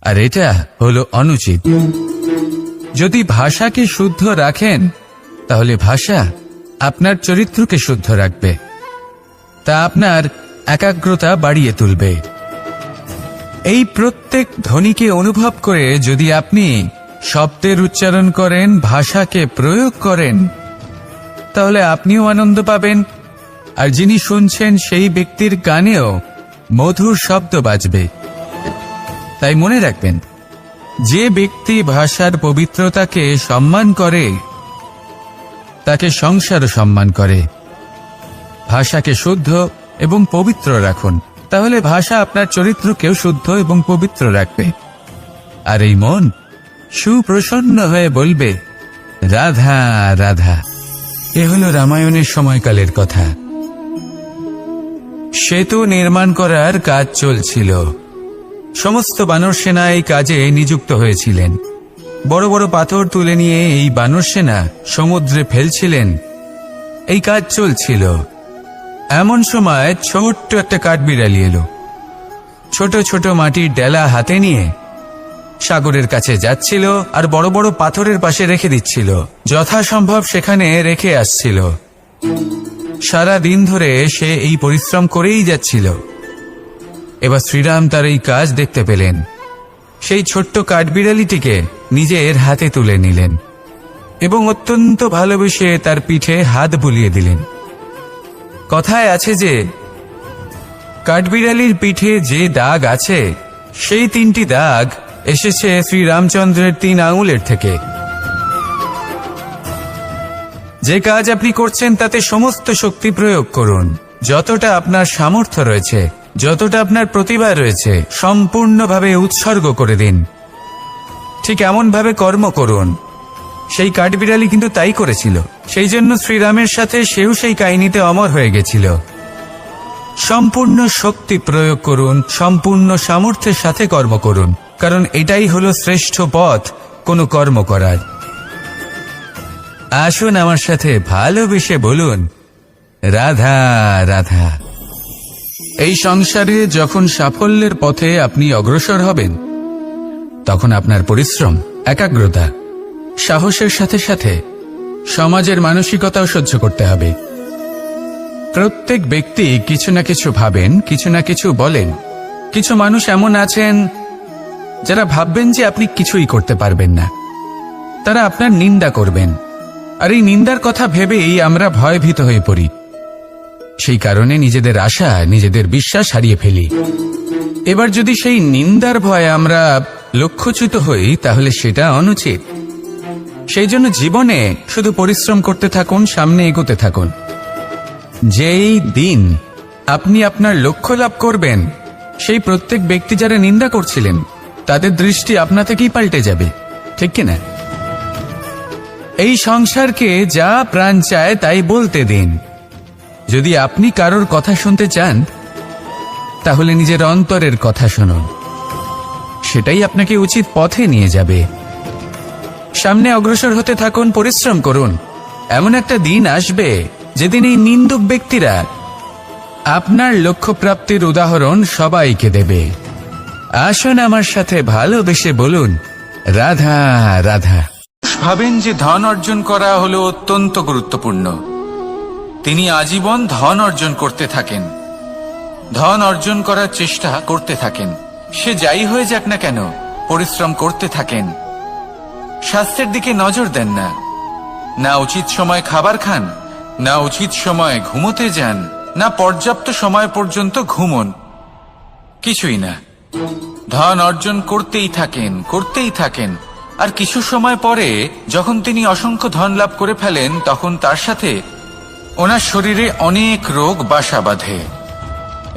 আর এটা হলো অনুচিত। যদি ভাষাকে শুদ্ধ রাখেন তাহলে ভাষা আপনার চরিত্রকে শুদ্ধ রাখবে, তা আপনার একাগ্রতা বাড়িয়ে তুলবে। এই প্রত্যেক ধ্বনিকে অনুভব করে যদি আপনি শব্দের উচ্চারণ করেন, ভাষাকে প্রয়োগ করেন, তাহলে আপনিও আনন্দ পাবেন, আর যিনি শুনছেন সেই ব্যক্তির কানেও মধুর শব্দ বাজবে। তাই মনে রাখবেন, যে ব্যক্তি ভাষার পবিত্রতাকে সম্মান করে তাকে সংসারও সম্মান করে। ভাষাকে শুদ্ধ এবং পবিত্র রাখুন, তাহলে ভাষা আপনার চরিত্রকেও শুদ্ধ এবং পবিত্র রাখবে। আর এই মন সুপ্রসন্ন হয়ে বলবে, রাধা রাধা। এ হলো রামায়ণের সময়কালের কথা। সেতু নির্মাণ করার কাজ চলছিল। সমস্ত বানর সেনা এই কাজে নিযুক্ত হয়েছিলেন। বড় বড় পাথর তুলে নিয়ে এই বানর সেনা সমুদ্রে ফেলছিলেন। এই কাজ চলছিল। এমন সময় ছোট্ট একটা কাঠবিড়ালি এলো। ছোট ছোট মাটির ডেলা হাতে নিয়ে সাগরের কাছে যাচ্ছিল, আর বড় বড় পাথরের পাশে রেখে দিচ্ছিল, যথাসম্ভব সেখানে রেখে আসছিল। সারা দিন ধরে সে এই পরিশ্রম করেই যাচ্ছিল। এবার শ্রীরাম তার এই কাজ দেখতে পেলেন। সেই ছোট্ট কাঠবিড়ালিটিকে নিজের হাতে তুলে নিলেন এবং অত্যন্ত ভালোবেসে তার পিঠে হাত বুলিয়ে দিলেন। কথায় আছে যে কাঠবিড়ালির পিঠে যে দাগ আছে, সেই 3টি দাগ এসেছে শ্রীরামচন্দ্রের 3 আঙুলের থেকে। যে কাজ আপনি করছেন তাতে সমস্ত শক্তি প্রয়োগ করুন। যতটা আপনার সামর্থ্য রয়েছে, যতটা আপনার প্রতিভা রয়েছে, সম্পূর্ণভাবে উৎসর্গ করে দিন। ঠিক এমনভাবে কর্ম করুন। সেই কাঠবিড়ালি কিন্তু তাই করেছিল। সেই জন্য শ্রীরামের সাথে সেও সেই কাহিনীতে অমর হয়ে গেছিল। সম্পূর্ণ শক্তি প্রয়োগ করুন, সম্পূর্ণ সামর্থ্যের সাথে কর্ম করুন, কারণ এটাই হলো শ্রেষ্ঠ পথ কোনো কর্ম করার। আসুন আমার সাথে ভালোবেসে বলুন, রাধা রাধা। এই সংসারে যখন সাফল্যের পথে আপনি অগ্রসর হবেন, তখন আপনার পরিশ্রম, একাগ্রতা, সাহসের সাথে সাথে সমাজের মানসিকতাও সহ্য করতে হবে। প্রত্যেক ব্যক্তি কিছু না কিছু ভাবেন, কিছু না কিছু বলেন। কিছু মানুষ এমন আছেন যারা ভাববেন যে আপনি কিছুই করতে পারবেন না। তারা আপনার নিন্দা করবেন, আর এই নিন্দার কথা ভেবেই আমরা ভয়ভীত হয়ে পড়ি। সেই কারণে নিজেদের আশা, নিজেদের বিশ্বাস হারিয়ে ফেলি। এবার যদি সেই নিন্দার ভয়ে আমরা লক্ষ্যচ্যুত হই, তাহলে সেটা অনুচিত। সেই জন্য জীবনে শুধু পরিশ্রম করতে থাকুন, সামনে এগোতে থাকুন। যেই দিন আপনি আপনার লক্ষ্য লাভ করবেন, সেই প্রত্যেক ব্যক্তি যারা নিন্দা করছিলেন তাদের দৃষ্টি আপনা থেকেই পাল্টে যাবে, ঠিক কিনা? এই সংসারকে যা প্রাণ চায় তাই বলতে দিন। যদি আপনি কারোর কথা শুনতে চান, তাহলে নিজের অন্তরের কথা শুনুন। সেটাই আপনাকে উচিত পথে নিয়ে যাবে। সামনে অগ্রসর হতে থাকুন, পরিশ্রম করুন। এমন একটা দিন আসবে যেদিন এই নিন্দুক ব্যক্তিরা আপনার লক্ষ্যপ্রাপ্তির উদাহরণ সবাইকে দেবে। আসুন আমার সাথে ভালোবেসে বলুন, রাধা রাধা। ভাবেন যে ধন অর্জন করা হলো অত্যন্ত গুরুত্বপূর্ণ। তিনি আজীবন ধন অর্জন করতে থাকেন, ধন অর্জন করার চেষ্টা করতে থাকেন। সে যাই হয়ে যাক না কেন, পরিশ্রম করতে থাকেন। স্বাস্থ্যের দিকে নজর দেন না, না উচিত সময় খাবার খান, না উচিত সময় ঘুমোতে যান, না পর্যাপ্ত সময় পর্যন্ত ঘুমন, কিছুই না। ধন অর্জন করতেই থাকেন, করতেই থাকেন। আর কিছু সময় পরে যখন তিনি অসংখ্য ধন লাভ করে ফেলেন, তখন তার সাথে ওনার শরীরে অনেক রোগ বাসা বাঁধে।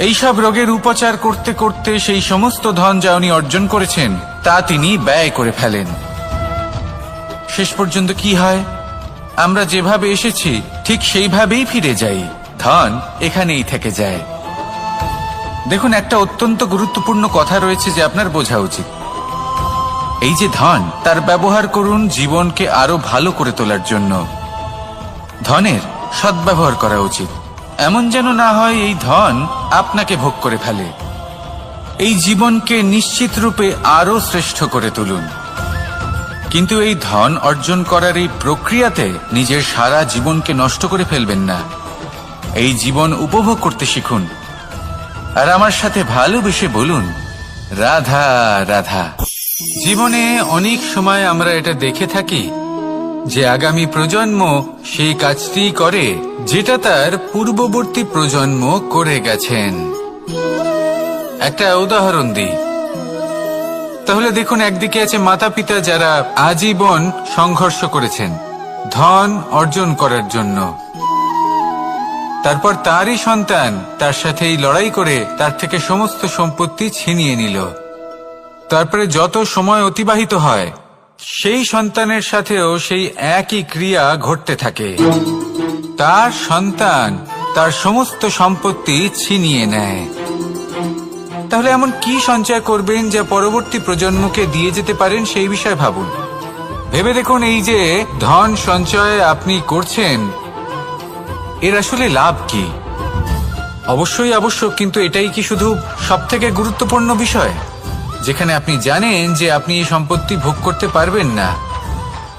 এইসব রোগের উপচার করতে করতে সেই সমস্ত ধন যা উনি অর্জন করেছেন তা তিনি ব্যয় করে ফেলেন। শেষ পর্যন্ত কি হয়? আমরা যেভাবে এসেছি ঠিক সেইভাবেই ফিরে যাই। ধন এখানেই থেকে যায়। দেখুন, একটা অত্যন্ত গুরুত্বপূর্ণ কথা রয়েছে যে আপনার বোঝা উচিত। এই যে ধন, তার ব্যবহার করুন জীবনকে আরো ভালো করে তোলার জন্য। ধনের সদ্ব্যবহার করা উচিত, এমন যেন না হয় এই ধন আপনাকে ভোগ করে ফেলে। এই জীবনকে নিশ্চিত রূপে আরো শ্রেষ্ঠ করে তুলুন, কিন্তু এই ধন অর্জন করার এই প্রক্রিয়াতে নিজের সারা জীবনকে নষ্ট করে ফেলবেন না। এই জীবন উপভোগ করতে শিখুন, আর আমার সাথে ভালোবেসে বলুন, রাধা রাধা। জীবনে অনেক সময় আমরা এটা দেখে থাকি যে আগামী প্রজন্ম সেই কাজটি করে যেটা তার পূর্ববর্তী প্রজন্ম করে গেছেন। একটা উদাহরণ দিই তাহলে। দেখুন, একদিকে আছে মাতা পিতা যারা আজীবন সংঘর্ষ করেছেন ধন অর্জন করার জন্য। তারপর তারই সন্তান তার সাথে এই লড়াই করে তার থেকে সমস্ত সম্পত্তি ছিনিয়ে নিল। তারপরে যত সময় অতিবাহিত হয় সেই সন্তানের সাথেও সেই একই ক্রিয়া ঘটতে থাকে। তার সন্তান তার সমস্ত সম্পত্তি ছিনিয়ে নেয়। তাহলে এমন কি সঞ্চয় করবেন যা পরবর্তী প্রজন্মকে দিয়ে যেতে পারেন সেই বিষয়ে ভাবুন। ভেবে দেখুন, এই যে ধন সঞ্চয় আপনি করছেন এর আসলে লাভ কি? অবশ্যই আবশ্যক, কিন্তু এটাই কি শুধু সবথেকে গুরুত্বপূর্ণ বিষয় যেখানে আপনি জানেন যে আপনি এই সম্পত্তি ভোগ করতে পারবেন না,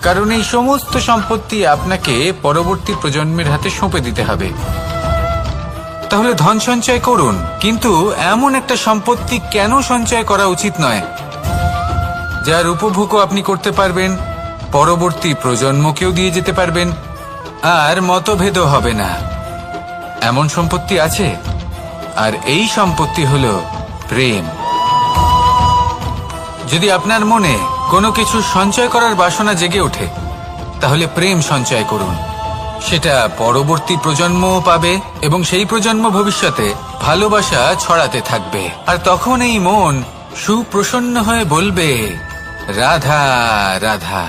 কারণ এই সমস্ত সম্পত্তি আপনাকে পরবর্তী প্রজন্মের হাতে সঁপে দিতে হবে। তাহলে ধন সঞ্চয় করুন, কিন্তু এমন একটা সম্পত্তি কেন সঞ্চয় করা উচিত নয় যার উপভোগও আপনি করতে পারবেন, পরবর্তী প্রজন্মকেও দিয়ে যেতে পারবেন, আর মতভেদও হবে না। এমন সম্পত্তি আছে, আর এই সম্পত্তি হলো প্রেম। যদি আপনার মনে কোনো কিছু সঞ্চয় করার বাসনা জেগে ওঠে তাহলে প্রেম সঞ্চয় করুন। সেটা পরবর্তী প্রজন্মও পাবে এবং সেই প্রজন্ম ভবিষ্যতে ভালোবাসা ছড়াতে থাকবে, আর তখন এই মন সুপ্রসন্ন হয়ে বলবে, রাধা রাধা।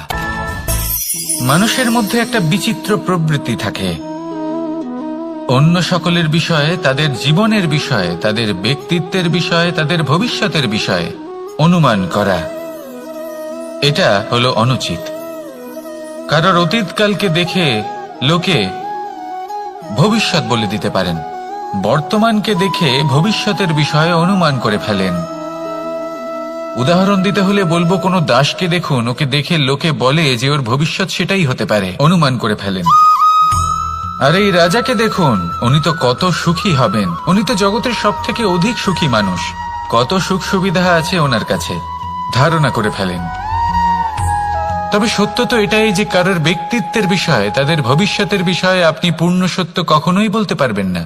মানুষের মধ্যে একটা বিচিত্র প্রবৃত্তি থাকে অন্য সকলের বিষয়ে, তাদের জীবনের বিষয়ে, তাদের ব্যক্তিত্বের বিষয়ে, তাদের ভবিষ্যতের বিষয়ে অনুমান করা। এটা হলো অনুচিত। কারোর অতীতকালকে দেখে লোকে ভবিষ্যৎ বলে দিতে পারেন, বর্তমানকে দেখে ভবিষ্যতের বিষয়ে অনুমান করে ফেলেন। উদাহরণ দিতে হলে বলবো, কোনো দাসকে দেখুন, ওকে দেখে লোকে বলে যে ওর ভবিষ্যৎ সেটাই হতে পারে, অনুমান করে ফেলেন। আর এই রাজাকে দেখুন, উনি তো কত সুখী হবেন, উনি তো জগতের সব থেকে অধিক সুখী মানুষ, কত সুখ সুবিধা আছে ওনার কাছে, ধারণা করে ফেলেন। তবে সত্য তো এটাই যে কারোর ব্যক্তিত্বের বিষয়ে, তাদের ভবিষ্যতের বিষয়ে আপনি পূর্ণ সত্য কখনোই বলতে পারবেন না,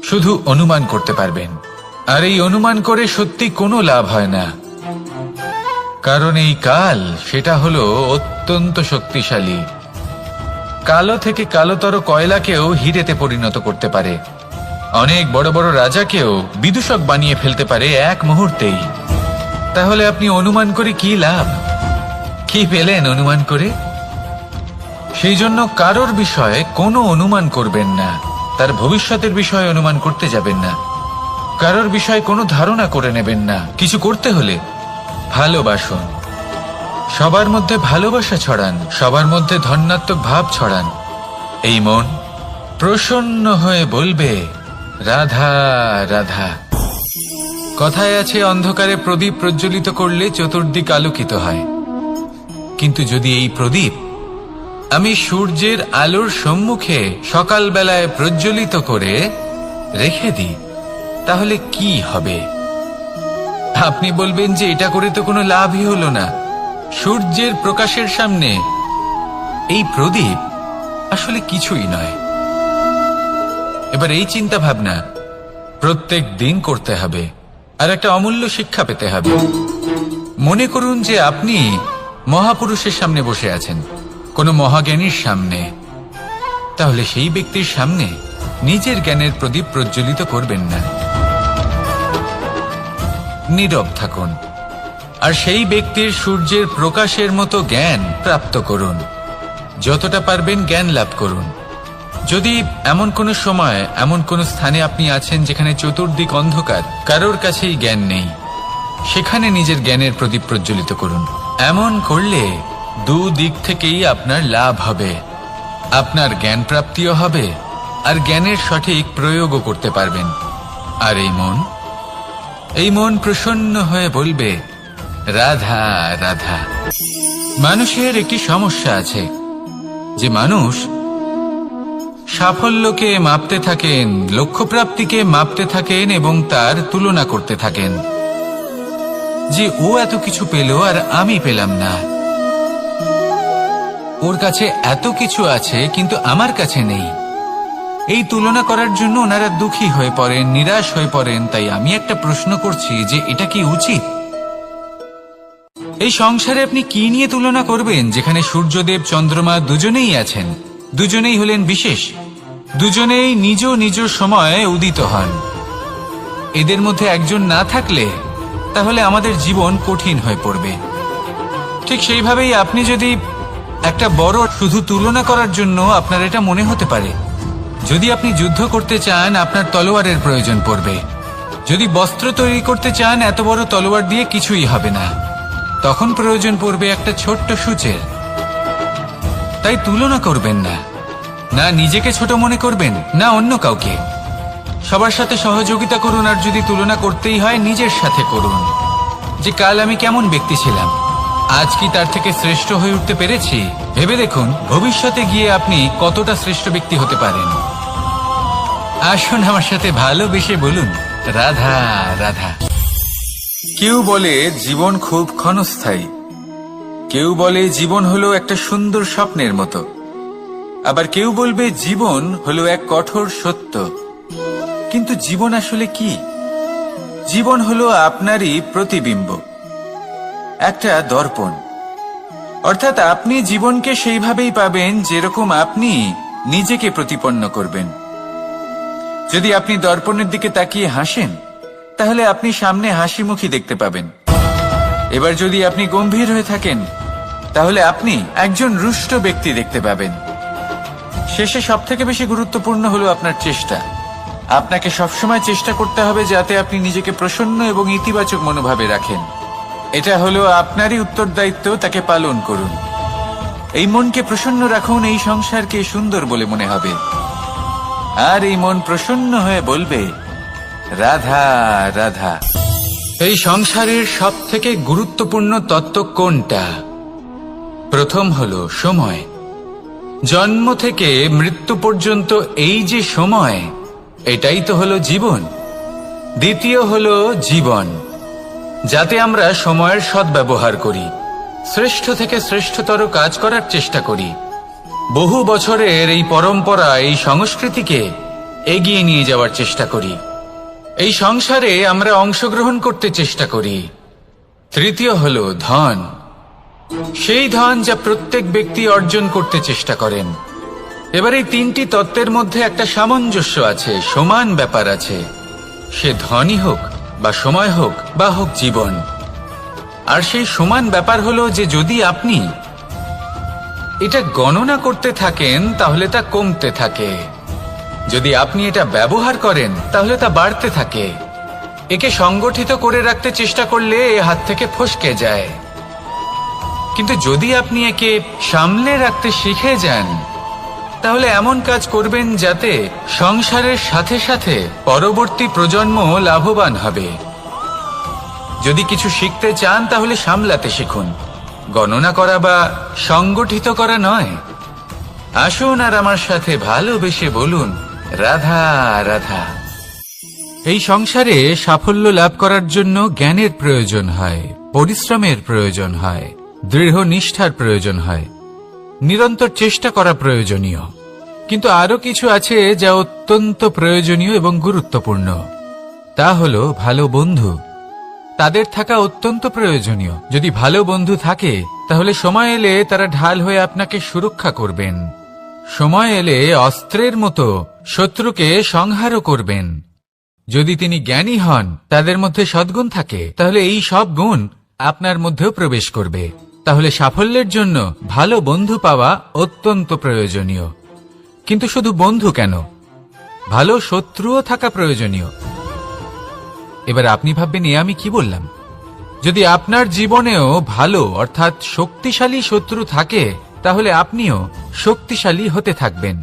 শুধু অনুমান করতে পারবেন। আর এই অনুমান করে সত্যি কোনো লাভ হয় না, কারণ এই কাল সেটা হলো অত্যন্ত শক্তিশালী। কালো থেকে কালোতর কয়লাকেও হিরেতে পরিণত করতে পারে, অনেক বড় বড় রাজাকেও বিদূষক বানিয়ে ফেলতে পারে এক মুহূর্তেই। তাহলে আপনি অনুমান করে কি লাভ? কি পেলেন অনুমান করে? সেই জন্য কারোর বিষয়ে কোনো অনুমান করবেন না, তার ভবিষ্যতের বিষয়ে অনুমান করতে যাবেন না, কারোর বিষয়ে কোনো ধারণা করে নেবেন না। কিছু করতে হলে ভালোবাসুন, সবার মধ্যে ভালোবাসা ছড়ান, সবার মধ্যে ধন্যাত্মক ভাব ছড়ান। এই মন প্রসন্ন হয়ে বলবে, রাধা রাধা। কথায় আছে, অন্ধকারে প্রদীপ প্রজ্বলিত করলে চতুর্দিক আলোকিত হয়, কিন্তু যদি এই প্রদীপ আমি সূর্যের আলোর সম্মুখে সকালবেলায় প্রজ্বলিত করে রেখে দিই তাহলে কি হবে? আপনি বলবেন যে এটা করে তো কোনো লাভই হলো না, সূর্যের প্রকাশের সামনে এই প্রদীপ আসলে কিছুই নয়। এবার এই চিন্তা ভাবনা প্রত্যেক দিন করতে হবে, আর একটা অমূল্য শিক্ষা পেতে হবে। মনে করুন যে আপনি মহাপুরুষের সামনে বসে আছেন, কোনো মহাজ্ঞানীর সামনে, তাহলে সেই ব্যক্তির সামনে নিজের জ্ঞানের প্রদীপ প্রজ্বলিত করবেন না, নীরব থাকুন, আর সেই ব্যক্তির সূর্যের প্রকাশের মতো জ্ঞান প্রাপ্ত করুন। যতটা পারবেন জ্ঞান লাভ করুন, যদি এমন কোনো সময় এমন কোনো স্থানে আপনি আছেন যেখানে চতুর্দিক অন্ধকার, কারোর কাছেই জ্ঞান নেই, সেখানে নিজের জ্ঞানের প্রদীপ প্রজ্বলিত করুন। এমন করলে দুদিক থেকেই আপনার লাভ হবে। আপনার জ্ঞান প্রাপ্তিও হবে আর জ্ঞানের সঠিক প্রয়োগও করতে পারবেন। আর এই মন প্রসন্ন হয়ে বলবে, রাধা রাধা। মানুষের একটি সমস্যা আছে যে মানুষ সাফল্যকে মাপতে থাকেন, লক্ষ্যপ্রাপ্তিকে মাপতে থাকেন এবং তার তুলনা করতে থাকেন যে ও এত কিছু পেল আর আমি পেলাম না, ওর কাছে এত কিছু আছে কিন্তু আমার কাছে নেই। এই তুলনা করার জন্য ওনারা দুঃখী হয়ে পড়েন, নিরাশ হয়ে পড়েন। তাই আমি একটা প্রশ্ন করছি যে এটা কি উচিত? এই সংসারে আপনি কি নিয়ে তুলনা করবেন যেখানে সূর্যদেব চন্দ্রমা দুজনেই আছেন, দুজনেই হলেন বিশেষ, দুজনেই নিজ নিজ সময়ে উদিত হন। এদের মধ্যে একজন না থাকলে তাহলে আমাদের জীবন কঠিন হয়ে পড়বে। ঠিক সেইভাবেই আপনি যদি একটা বড় শুধু তুলনা করার জন্য আপনার এটা মনে হতে পারে, যদি আপনি যুদ্ধ করতে চান আপনার তলোয়ারের প্রয়োজন পড়বে। যদি বস্ত্র তৈরি করতে চান এত বড় তলোয়ার দিয়ে কিছুই হবে না, তখন প্রয়োজন পড়বে একটা ছোট্ট সূচের। তাই তুলনা করবেন না, না নিজেকে ছোট মনে করবেন না অন্য কাউকে। সবার সাথে সহযোগিতা করুন, আর যদি তুলনা করতেই হয় নিজের সাথে করুন যে কাল আমি কেমন ব্যক্তি ছিলাম, আজ কি তার থেকে শ্রেষ্ঠ হয়ে উঠতে পেরেছি। ভেবে দেখুন ভবিষ্যতে গিয়ে আপনি কতটা শ্রেষ্ঠ ব্যক্তি হতে পারেন। আসুন আমার সাথে ভালোবেসে বলুন, রাধা রাধা। কেউ বলে জীবন খুব ক্ষণস্থায়ী, কেউ বলে জীবন হলো একটা সুন্দর স্বপ্নের মতো, আবার কেউ বলবে জীবন হলো এক কঠোর সত্য। কিন্তু জীবন আসলে কি? জীবন হলো আপনারই প্রতিবিম্ব, একটা দর্পণ। অর্থাৎ আপনি জীবনকে সেইভাবেই পাবেন যেরকম আপনি নিজেকে প্রতিপন্ন করবেন। যদি আপনি দর্পণের দিকে তাকিয়ে হাসেন তাহলে আপনি সামনে হাসি মুখী দেখতে পাবেন। এবার যদি আপনি গম্ভীর হয়ে থাকেন তাহলে আপনি একজন রুষ্ট ব্যক্তি দেখতে পাবেন। শেষে সবথেকে বেশি গুরুত্বপূর্ণ হলো আপনার চেষ্টা। আপনাকে সবসময় চেষ্টা করতে হবে যাতে আপনি নিজেকে প্রসন্ন এবং ইতিবাচক মনোভাবে রাখেন। এটা হলো আপনারই উত্তরদায়িত্ব, তাকে পালন করুন। এই মনকে প্রসন্ন রাখুন, এই সংসারকে সুন্দর বলে মনে হবে। আর এই মন প্রসন্ন হয়ে বলবে, রাধা রাধা। এই সংসারের সব থেকে গুরুত্বপূর্ণ তত্ত্ব কোনটা? প্রথম হলো সময়। জন্ম থেকে মৃত্যু পর্যন্ত এই যে সময়, এটাই তো হলো জীবন। দ্বিতীয় হলো জীবন, যাতে আমরা সময়ের সদ্ব্যবহার করি, শ্রেষ্ঠ থেকে শ্রেষ্ঠতর কাজ করার চেষ্টা করি। বহু বছরের এই পরম্পরা, এই সংস্কৃতিকে এগিয়ে নিয়ে যাওয়ার চেষ্টা করি। এই সংসারে আমরা অংশগ্রহণ করতে চেষ্টা করি। তৃতীয় হলো ধন, সেই ধন যা প্রত্যেক ব্যক্তি অর্জন করতে চেষ্টা করেন। এবার এই তিনটি তত্ত্বের মধ্যে একটা সামঞ্জস্য আছে, সমান ব্যাপার আছে। সে ধনই হোক বা সময় হোক বা হোক জীবন। আর সেই সমান ব্যাপার হলো যে যদি আপনি এটা গণনা করতে থাকেন তাহলে তা কমতে থাকে, যদি আপনি এটা ব্যবহার করেন তাহলে তা বাড়তে থাকে। একে সংগঠিত করে রাখতে চেষ্টা করলে এ হাত থেকে ফসকে যায়, কিন্তু যদি আপনি একে সামলে রাখতে শিখে যান তাহলে এমন কাজ করবেন যাতে সংসারের সাথে সাথে পরবর্তী প্রজন্ম লাভবান হবে। যদি কিছু শিখতে চান তাহলে সামলাতে শিখুন, গণনা করা বা সংগঠিত করা নয়। আসুন আর আমার সাথে ভালোবেসে বলুন, রাধা রাধা। এই সংসারে সাফল্য লাভ করার জন্য জ্ঞানের প্রয়োজন হয়, পরিশ্রমের প্রয়োজন হয়, দৃঢ় নিষ্ঠার প্রয়োজন হয়, নিরন্তর চেষ্টা করা প্রয়োজনীয়। কিন্তু আরো কিছু আছে যা অত্যন্ত প্রয়োজনীয় এবং গুরুত্বপূর্ণ। তা হলো ভালো বন্ধু। তাদের থাকা অত্যন্ত প্রয়োজনীয়। যদি ভালো বন্ধু থাকে তাহলে সময় এলে তারা ঢাল হয়ে আপনাকে সুরক্ষা করবেন। সময় এলে অস্ত্রের মতো শত্রুকে সংহারও করবেন। যদি তিনি জ্ঞানী হন, তাদের মধ্যে সদ্গুণ থাকে, তাহলে এই সব গুণ আপনার মধ্যেও প্রবেশ করবে। তাহলে সাফল্যের জন্য ভালো বন্ধু পাওয়া অত্যন্ত প্রয়োজনীয়। কিন্তু শুধু বন্ধু কেন, ভালো শত্রুও থাকা প্রয়োজনীয়। এবার আপনি ভাববেন এ আমি কি বললাম? যদি আপনার জীবনেও ভালো অর্থাৎ শক্তিশালী শত্রু থাকে, তাহলে আপনিও শক্তিশালী হতে থাকবেন।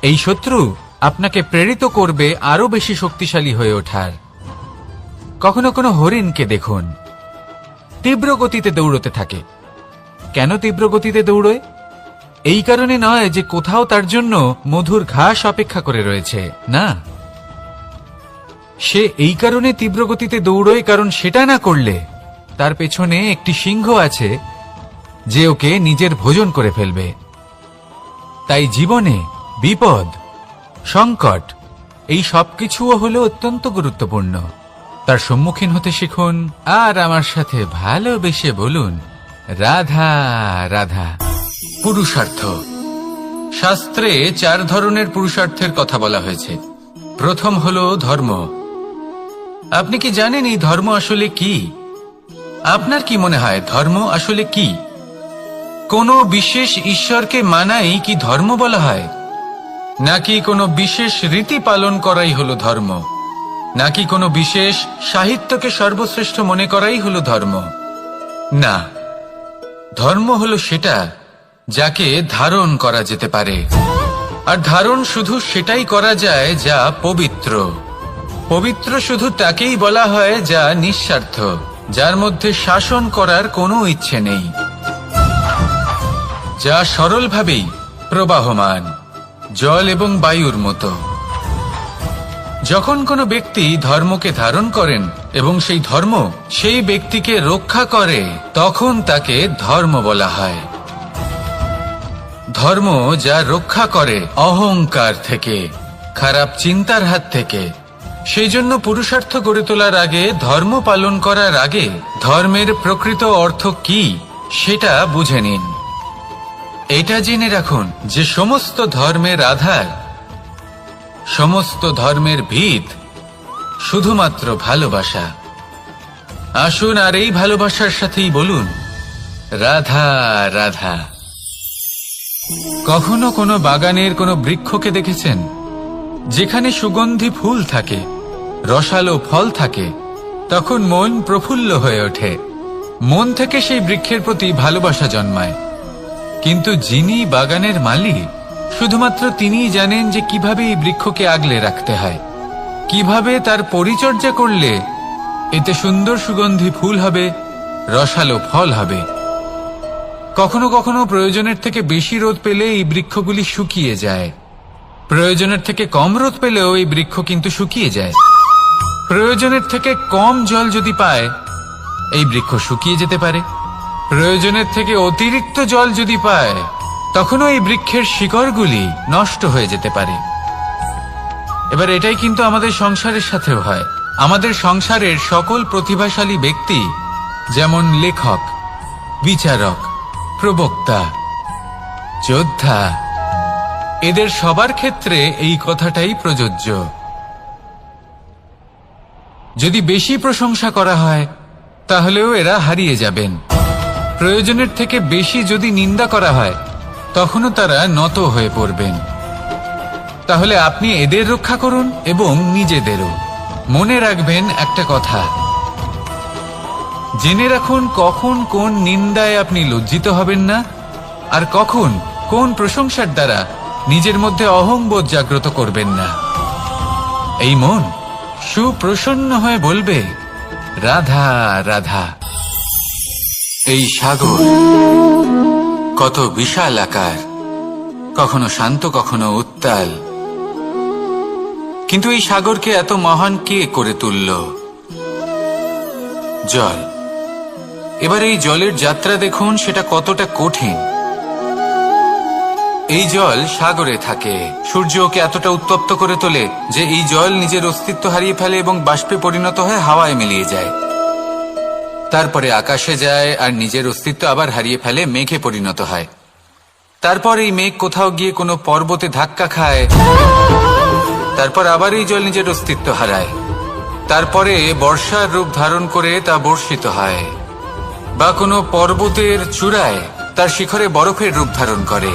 এই শত্রু আপনাকে প্রেরিত করবে আরো বেশি শক্তিশালী হয়ে ওঠার। কখনো কোনো হরিণকে দেখুন, তীব্র গতিতে দৌড়তে থাকে। কেন তীব্র গতিতে দৌড়য়? এই কারণে নয় যে কোথাও তার জন্য মধুর ঘাস অপেক্ষা করে রয়েছে, না। সে এই কারণে তীব্র গতিতে দৌড়য় কারণ সেটা না করলে তার পেছনে একটি সিংহ আছে যে ওকে নিজের ভোজন করে ফেলবে। তাই জীবনে বিপদ, সংকট এই সবকিছুও হলো অত্যন্ত গুরুত্বপূর্ণ। তার সম্মুখীন হতে শিখুন আর আমার সাথে ভালোবেসে বলুন, রাধা রাধা। পুরুষার্থ। শাস্ত্রে 4 ধরনের পুরুষার্থের কথা বলা হয়েছে। প্রথম হলো ধর্ম। আপনি কি জানেন এই ধর্ম আসলে কি? আপনার কি মনে হয় ধর্ম আসলে কি? কোনো বিশেষ ঈশ্বরকে মানাই কি ধর্ম বলা হয়? নাকি কোনো বিশেষ রীতি পালন করাই হলো ধর্ম? নাকি কোনো বিশেষ সাহিত্যকে সর্বশ্রেষ্ঠ মনে করাই হলো ধর্ম? না, ধর্ম হলো সেটা যাকে ধারণ করা যেতে পারে। আর ধারণ শুধু সেটাই করা যায় যা পবিত্র। পবিত্র শুধু তাকেই বলা হয় যা নিঃস্বার্থ, যার মধ্যে শাসন করার কোনো ইচ্ছে নেই, যা সরলভাবেই প্রবাহমান, জল এবং বায়ুর মতো। যখন কোনো ব্যক্তি ধর্মকে ধারণ করেন এবং সেই ধর্ম সেই ব্যক্তিকে রক্ষা করে, তখন তাকে ধর্ম বলা হয়। ধর্ম যা রক্ষা করে অহংকার থেকে, খারাপ চিন্তার হাত থেকে। সেই জন্য পুরুষার্থ গড়ে তোলার আগে, ধর্ম পালন করার আগে ধর্মের প্রকৃত অর্থ কি সেটা বুঝে নিন। এটা জেনে রাখুন যে সমস্ত ধর্মের আধার, সমস্ত ধর্মের ভিত শুধুমাত্র ভালোবাসা। আসুন আর এই ভালোবাসার সাথেই বলুন, রাধা রাধা। কখনো কোনো বাগানের কোনো বৃক্ষকে দেখেছেন যেখানে সুগন্ধি ফুল থাকে, রসালো ফল থাকে? তখন মন প্রফুল্ল হয়ে ওঠে, মন থেকে সেই বৃক্ষের প্রতি ভালোবাসা জন্মায়। কিন্তু যিনি বাগানের মালিক, শুধুমাত্র তিনিই জানেন যে কিভাবে এই বৃক্ষকে আগলে রাখতে হয়, কিভাবে তার পরিচর্যা করলে এতে সুন্দর সুগন্ধি ফুল হবে, রসালো ফল হবে। কখনো কখনো প্রয়োজনের থেকে বেশি রোদ পেলে এই বৃক্ষগুলি শুকিয়ে যায়, প্রয়োজনের থেকে কম রোদ পেলেও এই বৃক্ষ কিন্তু শুকিয়ে যায়। প্রয়োজনের থেকে কম জল যদি পায়, এই বৃক্ষ শুকিয়ে যেতে পারে। প্রয়োজনের থেকে অতিরিক্ত জল যদি পায়, তখনও এই বৃক্ষের শিকড়গুলি নষ্ট হয়ে যেতে পারে। এবার এটাই কিন্তু আমাদের সংসারের সাথেও হয়। আমাদের সংসারের সকল প্রতিভাশালী ব্যক্তি, যেমন লেখক, বিচারক, প্রবক্তা, যোদ্ধা, এদের সবার ক্ষেত্রে এই কথাটাই প্রযোজ্য। যদি বেশি প্রশংসা করা হয়, তাহলেও এরা হারিয়ে যাবেন। প্রয়োজনের থেকে বেশি যদি নিন্দা করা হয়, তখনও তারা নত হয়ে পড়বেন। তাহলে আপনি এদের রক্ষা করুন এবং নিজেদেরও। মনে রাখবেন একটা কথা, জেনে রাখুন কখন কোন নিন্দায় আপনি লজ্জিত হবেন না, আর কখন কোন প্রশংসার দ্বারা নিজের মধ্যে অহংবোধ জাগ্রত করবেন না। এই মন সুপ্রসন্ন হয়ে বলবে, রাধা রাধা। এই সাগর কত বিশাল আকার, কখনো শান্ত কখনো উত্তাল, কিন্তু এই সাগরকে এত মহান কে করে তুলল? জল। এবার এই জলের যাত্রা দেখুন, সেটা কতটা কঠিন। এই জল সাগরে থাকে, সূর্য ওকে এতটা উত্তপ্ত করে তোলে যে এই জল নিজের অস্তিত্ব হারিয়ে ফেলে এবং বাষ্পে পরিণত হয়ে হাওয়ায় মিলিয়ে যায়। তারপরে আকাশে যায় আর নিজের অস্তিত্ব আবার হারিয়ে ফেলে, মেঘে পরিণত হয়। তারপর এই মেঘ কোথাও গিয়ে কোনো পর্বতে ধাক্কা খায়, তারপর আবার এই জল নিজের অস্তিত্ব হারায়। তারপরে বর্ষার রূপ ধারণ করে তা বর্ষিত হয়, বা কোনো পর্বতের চূড়ায় তার শিখরে বরফের রূপ ধারণ করে।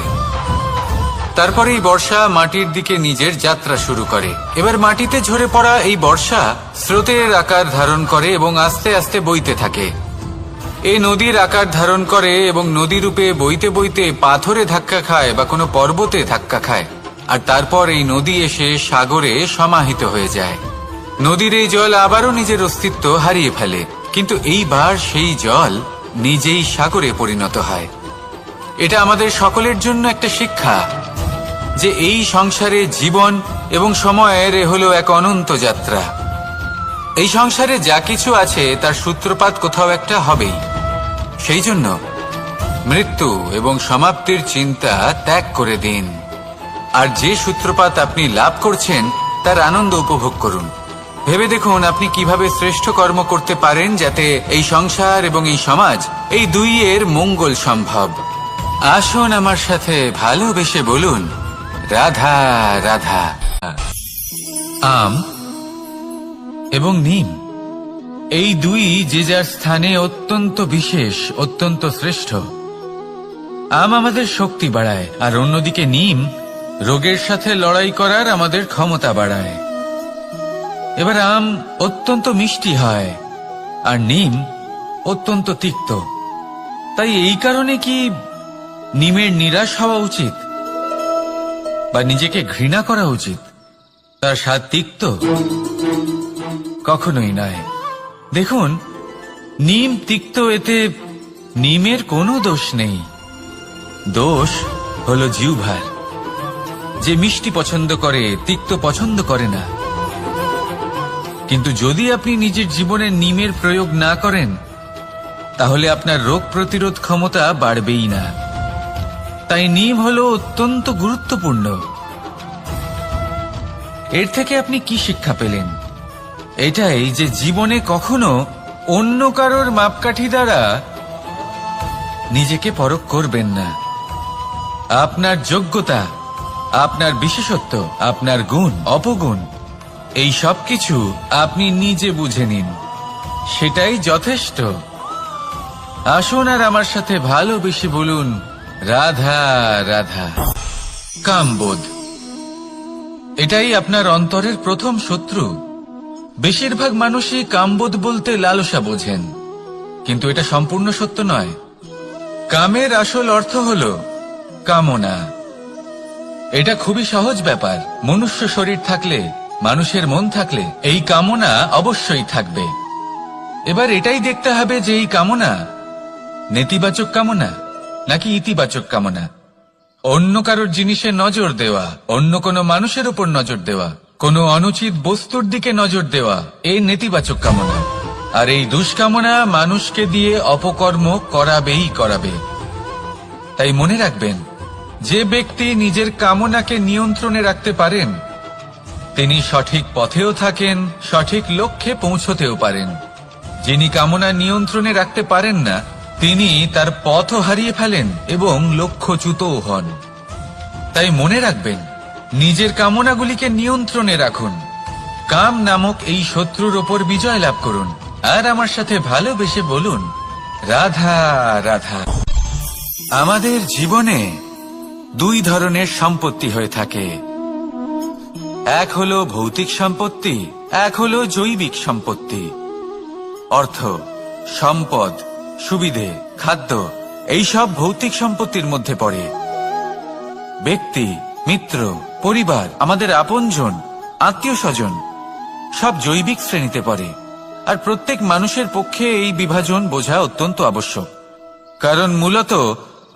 তারপরে এই বর্ষা মাটির দিকে নিজের যাত্রা শুরু করে। এবার মাটিতে ঝরে পড়া এই বর্ষা স্রোতের আকার ধারণ করে এবং আস্তে আস্তে বইতে থাকে। এই নদীর আকার ধারণ করে এবং নদী রূপে বইতে বইতে পাথরে ধাক্কা খায় বা কোনো পর্বতে ধাক্কা খায়, আর তারপর এই নদী এসে সাগরে সমাহিত হয়ে যায়। নদীর এই জল আবারও নিজের অস্তিত্ব হারিয়ে ফেলে, কিন্তু এইবার সেই জল নিজেই সাগরে পরিণত হয়। এটা আমাদের সকলের জন্য একটা শিক্ষা যে এই সংসারে জীবন এবং সময়ের হলো এক অনন্ত যাত্রা। এই সংসারে যা কিছু আছে তার সূত্রপাত কোথাও একটা হবেই। সেই জন্য মৃত্যু এবং সমাপ্তির চিন্তা ত্যাগ করে দিন, আর যে সূত্রপাত আপনি লাভ করছেন তার আনন্দ উপভোগ করুন। ভেবে দেখুন আপনি কিভাবে শ্রেষ্ঠ কর্ম করতে পারেন যাতে এই সংসার এবং এই সমাজ এই দুইয়ের মঙ্গল সম্ভব। আসুন আমার সাথে ভালোবেসে বলুন, রাধা রাধা। আম এবং নিম এই দুই যে যার স্থানে অত্যন্ত বিশেষ, অত্যন্ত শ্রেষ্ঠ। আম আমাদের শক্তি বাড়ায়, আর অন্যদিকে নিম রোগের সাথে লড়াই করার আমাদের ক্ষমতা বাড়ায়। এবার আম অত্যন্ত মিষ্টি হয় আর নিম অত্যন্ত তিক্ত। তাই এই কারণে কি নিমের নিরাশ হওয়া উচিত বা নিজেকে ঘৃণা করা উচিত? তার স্বাদ তিক্ত? কখনোই নয়। দেখুন, নিম তিক্ত, এতে নিমের কোনো দোষ নেই। দোষ হলো জিহ্বার, যে মিষ্টি পছন্দ করে, তিক্ত পছন্দ করে না। কিন্তু যদি আপনি নিজের জীবনে নিমের প্রয়োগ না করেন, তাহলে আপনার রোগ প্রতিরোধ ক্ষমতা বাড়বেই না। তাই নিম হলো অত্যন্ত গুরুত্বপূর্ণ। এর থেকে আপনি কি শিক্ষা পেলেন? এটাই যে জীবনে কখনো অন্য কারোর মাপকাঠি দ্বারা নিজেকে পরখ করবেন না। আপনার যোগ্যতা, আপনার বিশেষত্ব, আপনার গুণ, অপগুণ, এই সব কিছু আপনি নিজে বুঝে নিন, সেটাই যথেষ্ট। আসুন আর আমার সাথে ভালোবেসে বলুন, রাধা রাধা। কামবোধ, এটাই আপনার অন্তরের প্রথম শত্রু। বেশিরভাগ মানুষই কামবোধ বলতে লালসা বোঝেন, কিন্তু এটা সম্পূর্ণ সত্য নয়। কামের আসল অর্থ হল কামনা। এটা খুবই সহজ ব্যাপার। মনুষ্য শরীর থাকলে, মানুষের মন থাকলে এই কামনা অবশ্যই থাকবে। এবার এটাই দেখতে হবে যে এই কামনা নেতিবাচক কামনা নাকি ইতিবাচক কামনা। অন্য কারোর জিনিসে নজর দেওয়া, অন্য কোনো মানুষের উপর নজর দেওয়া, কোনো অনুচিত বস্তুর দিকে নজর দেওয়া, এই নেতিবাচক কামনা। আর এই দুষ্কামনা মানুষকে দিয়ে অপকর্ম করাবেই করাবে। তাই মনে রাখবেন, যে ব্যক্তি নিজের কামনাকে নিয়ন্ত্রণে রাখতে পারেন তিনি সঠিক পথেও থাকেন, সঠিক লক্ষ্যে পৌঁছতেও পারেন। যিনি কামনা নিয়ন্ত্রণে রাখতে পারেন না, তিনি তার পথও হারিয়ে ফেলেন এবং লক্ষ্যচ্যুতও হন। তাই মনে রাখবেন, নিজের কামনাগুলিকে নিয়ন্ত্রণে রাখুন। কাম নামক এই শত্রুর ওপর বিজয় লাভ করুন, আর আমার সাথে ভালোবেসে বলুন, রাধা রাধা। আমাদের জীবনে দুই ধরনের সম্পত্তি হয়ে থাকে। এক হলো ভৌতিক সম্পত্তি, এক হলো জৈবিক সম্পত্তি। অর্থ, সম্পদ, সুবিধে, খাদ্য, এই সব ভৌতিক সম্পত্তির মধ্যে পড়ে। ব্যক্তি, মিত্র, পরিবার, আমাদের আপনজন, আত্মীয় স্বজন সব জৈবিক শ্রেণীতে পড়ে। আর প্রত্যেক মানুষের পক্ষে এই বিভাজন বোঝা অত্যন্ত আবশ্যক। কারণ মূলত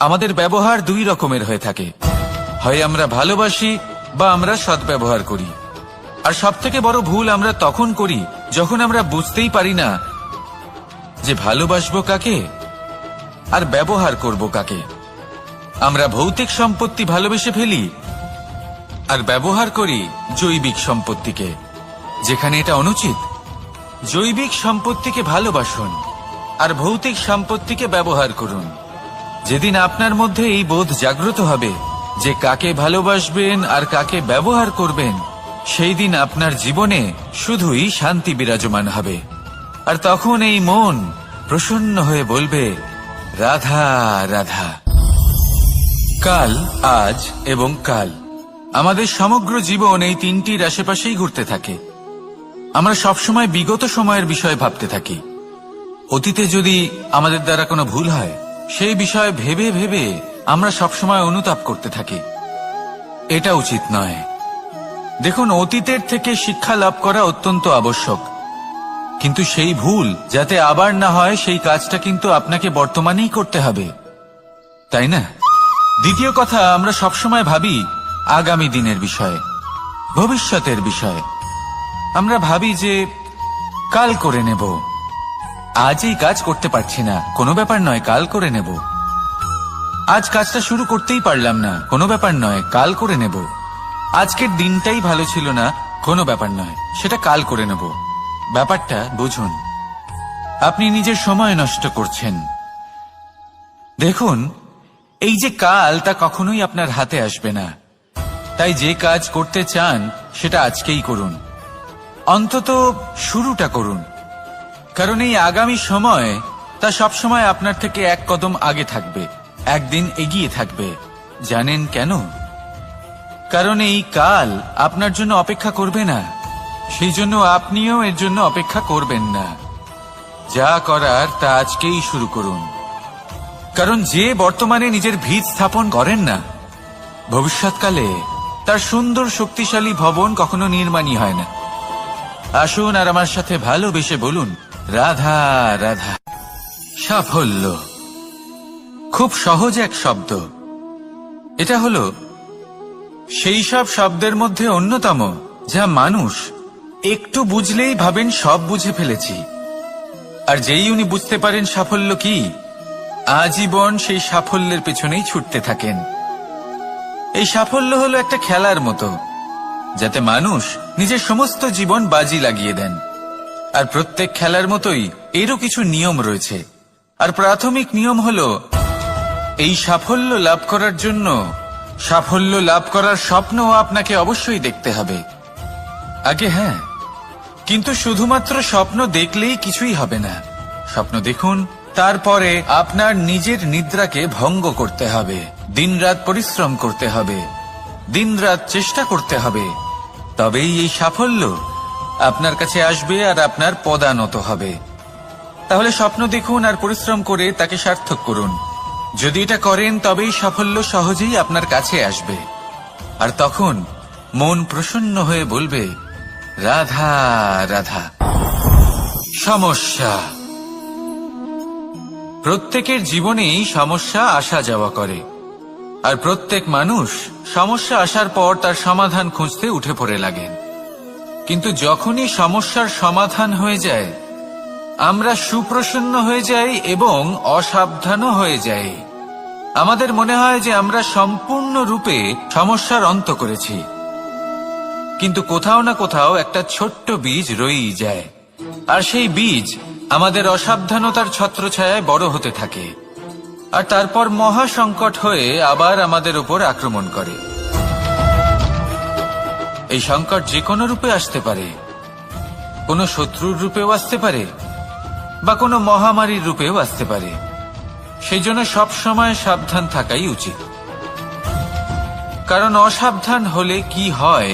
আমাদের ব্যবহার দুই রকমের হয়ে থাকে। হয় আমরা ভালোবাসি বা আমরা সদ্ব্যবহার করি। আর সবথেকে বড় ভুল আমরা তখন করি যখন আমরা বুঝতেই পারি না যে ভালোবাসবো কাকে আর ব্যবহার করব কাকে। আমরা ভৌতিক সম্পত্তি ভালোবেসে ফেলি আর ব্যবহার করি জৈবিক সম্পত্তিকে, যেখানে এটা অনুচিত। জৈবিক সম্পত্তিকে ভালোবাসুন আর ভৌতিক সম্পত্তিকে ব্যবহার করুন। যেদিন আপনার মধ্যে এই বোধ জাগ্রত হবে যে কাকে ভালোবাসবেন আর কাকে ব্যবহার করবেন, সেই দিন আপনার জীবনে শুধুই শান্তি বিরাজমান হবে। আর তখন এই মন প্রসন্ন হয়ে বলবে, রাধা রাধা। কাল, আজ এবং কাল। আমাদের সমগ্র জীবন এই তিনটির আশেপাশেই ঘুরতে থাকে। আমরা সবসময় বিগত সময়ের বিষয়ে ভাবতে থাকি। অতীতে যদি আমাদের দ্বারা কোনো ভুল হয়, সেই বিষয়ে ভেবে ভেবে আমরা সবসময় অনুতাপ করতে থাকি। এটা উচিত নয়। দেখুন, অতীতের থেকে শিক্ষা লাভ করা অত্যন্ত আবশ্যক, কিন্তু সেই ভুল যাতে আবার না হয় সেই কাজটা কিন্তু আপনাকে বর্তমানেই করতে হবে, তাই না? দ্বিতীয় কথা, আমরা সবসময় ভাবি আগামী দিনের বিষয়ে, ভবিষ্যতের বিষয়ে। আমরা ভাবি যে কাল করে নেব, আজ এই কাজ করতে পারছি না, কোনো ব্যাপার নয়, কাল করে নেব। আজ কাজটা শুরু করতেই পারলাম না, কোনো ব্যাপার নয়, কাল করে নেব। আজকের দিনটাই ভালো ছিল না, কোনো ব্যাপার নয়, সেটা কাল করে নেব। ব্যাপারটা বুঝুন, আপনি নিজের সময় নষ্ট করছেন। দেখুন, এই যে কাল, তা কখনোই আপনার হাতে আসবে না। তাই যে কাজ করতে চান সেটা আজকেই করুন, অন্তত শুরুটা করুন। কারণ এই আগামী সময়, তা সবসময় আপনার থেকে এক কদম আগে থাকবে, একদিন এগিয়ে থাকবে। জানেন কেন? কারণ এই কাল আপনার জন্য অপেক্ষা করবে না, সেই জন্য আপনিও এর জন্য অপেক্ষা করবেন না। যা করার তা আজকেই শুরু করুন। কারণ যে বর্তমানে নিজের ভিত স্থাপন করেন না, ভবিষ্যৎকালে তার সুন্দর শক্তিশালী ভবন কখনো নির্মাণই হয় না। আসুন আর আমার সাথে ভালোবেসে বলুন, রাধা রাধা। সাফল্য খুব সহজ এক শব্দ। এটা হলো সেই সব শব্দের মধ্যে অন্যতম, যা মানুষ একটু বুঝলেই ভাবেন সব বুঝে ফেলেছি। আর যেই উনি বুঝতে পারেন সাফল্য কি, আজীবন সেই সাফল্যের পেছনেই ছুটতে থাকেন। এই সাফল্য হলো একটা খেলার মতো, যাতে মানুষ নিজের সমস্ত জীবন বাজি লাগিয়ে দেন। আর প্রত্যেক খেলার মতোই এরও কিছু নিয়ম রয়েছে। আর প্রাথমিক নিয়ম হলো, এই সাফল্য লাভ করার জন্য সাফল্য লাভ করার স্বপ্ন আপনাকে অবশ্যই দেখতে হবে আগে। হ্যাঁ, কিন্তু শুধুমাত্র স্বপ্ন দেখলেই কিছুই হবে না। স্বপ্ন দেখুন, তারপরে আপনার নিজের নিদ্রাকে ভঙ্গ করতে হবে, দিনরাত পরিশ্রম করতে হবে, দিনরাত চেষ্টা করতে হবে। তবেই এই সাফল্য আপনার কাছে আসবে আর আপনার পদানত হবে। তাহলে স্বপ্ন দেখুন আর পরিশ্রম করে তাকে সার্থক করুন। যদি এটা করেন, তবেই সাফল্য সহজেই আপনার কাছে আসবে। আর তখন মন প্রসন্ন হয়ে বলবে, রাধা রাধা। সমস্যা। প্রত্যেকের জীবনেই সমস্যা আসা যাওয়া করে, আর প্রত্যেক মানুষ সমস্যা আসার পর তার সমাধান খুঁজতে উঠে পড়ে লাগেন। কিন্তু যখনই সমস্যার সমাধান হয়ে যায়, আমরা সুপ্রসন্ন হয়ে যাই এবং অসাবধানও হয়ে যাই। আমাদের মনে হয় যে আমরা সম্পূর্ণরূপে সমস্যার অন্ত করেছি, কিন্তু কোথাও না কোথাও একটা ছোট্ট বীজ রয়েই যায়। আর সেই বীজ আমাদের অসাবধানতার ছত্রছায়ায় বড় হতে থাকে, আর তারপর মহা সংকট হয়ে আবার আমাদের উপর আক্রমণ করে। এই সংকট যে কোনো রূপে আসতে পারে, কোনো শত্রুর রূপেও আসতে পারে, বা কোনো মহামারীর রূপেও আসতে পারে। সেই জন্য সবসময় সাবধান থাকাই উচিত। কারণ অসাবধান হলে কি হয়,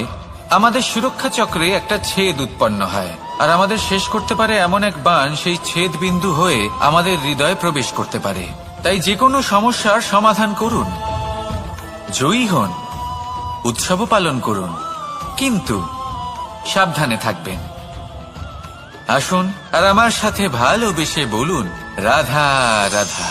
আমাদের সুরক্ষা চক্রে একটা ছেদ উৎপন্ন হয়, আর আমাদের শেষ করতে পারে এমন এক বাণ সেই ছেদ বিন্দু হয়ে আমাদের হৃদয়ে প্রবেশ করতে পারে। তাই যে কোনো সমস্যার সমাধান করুন, জয়ী হন, উৎসবও পালন করুন, কিন্তু সাবধানে থাকবেন। আসুন আর আমার সাথে ভালোবেসে বলুন, রাধা রাধা।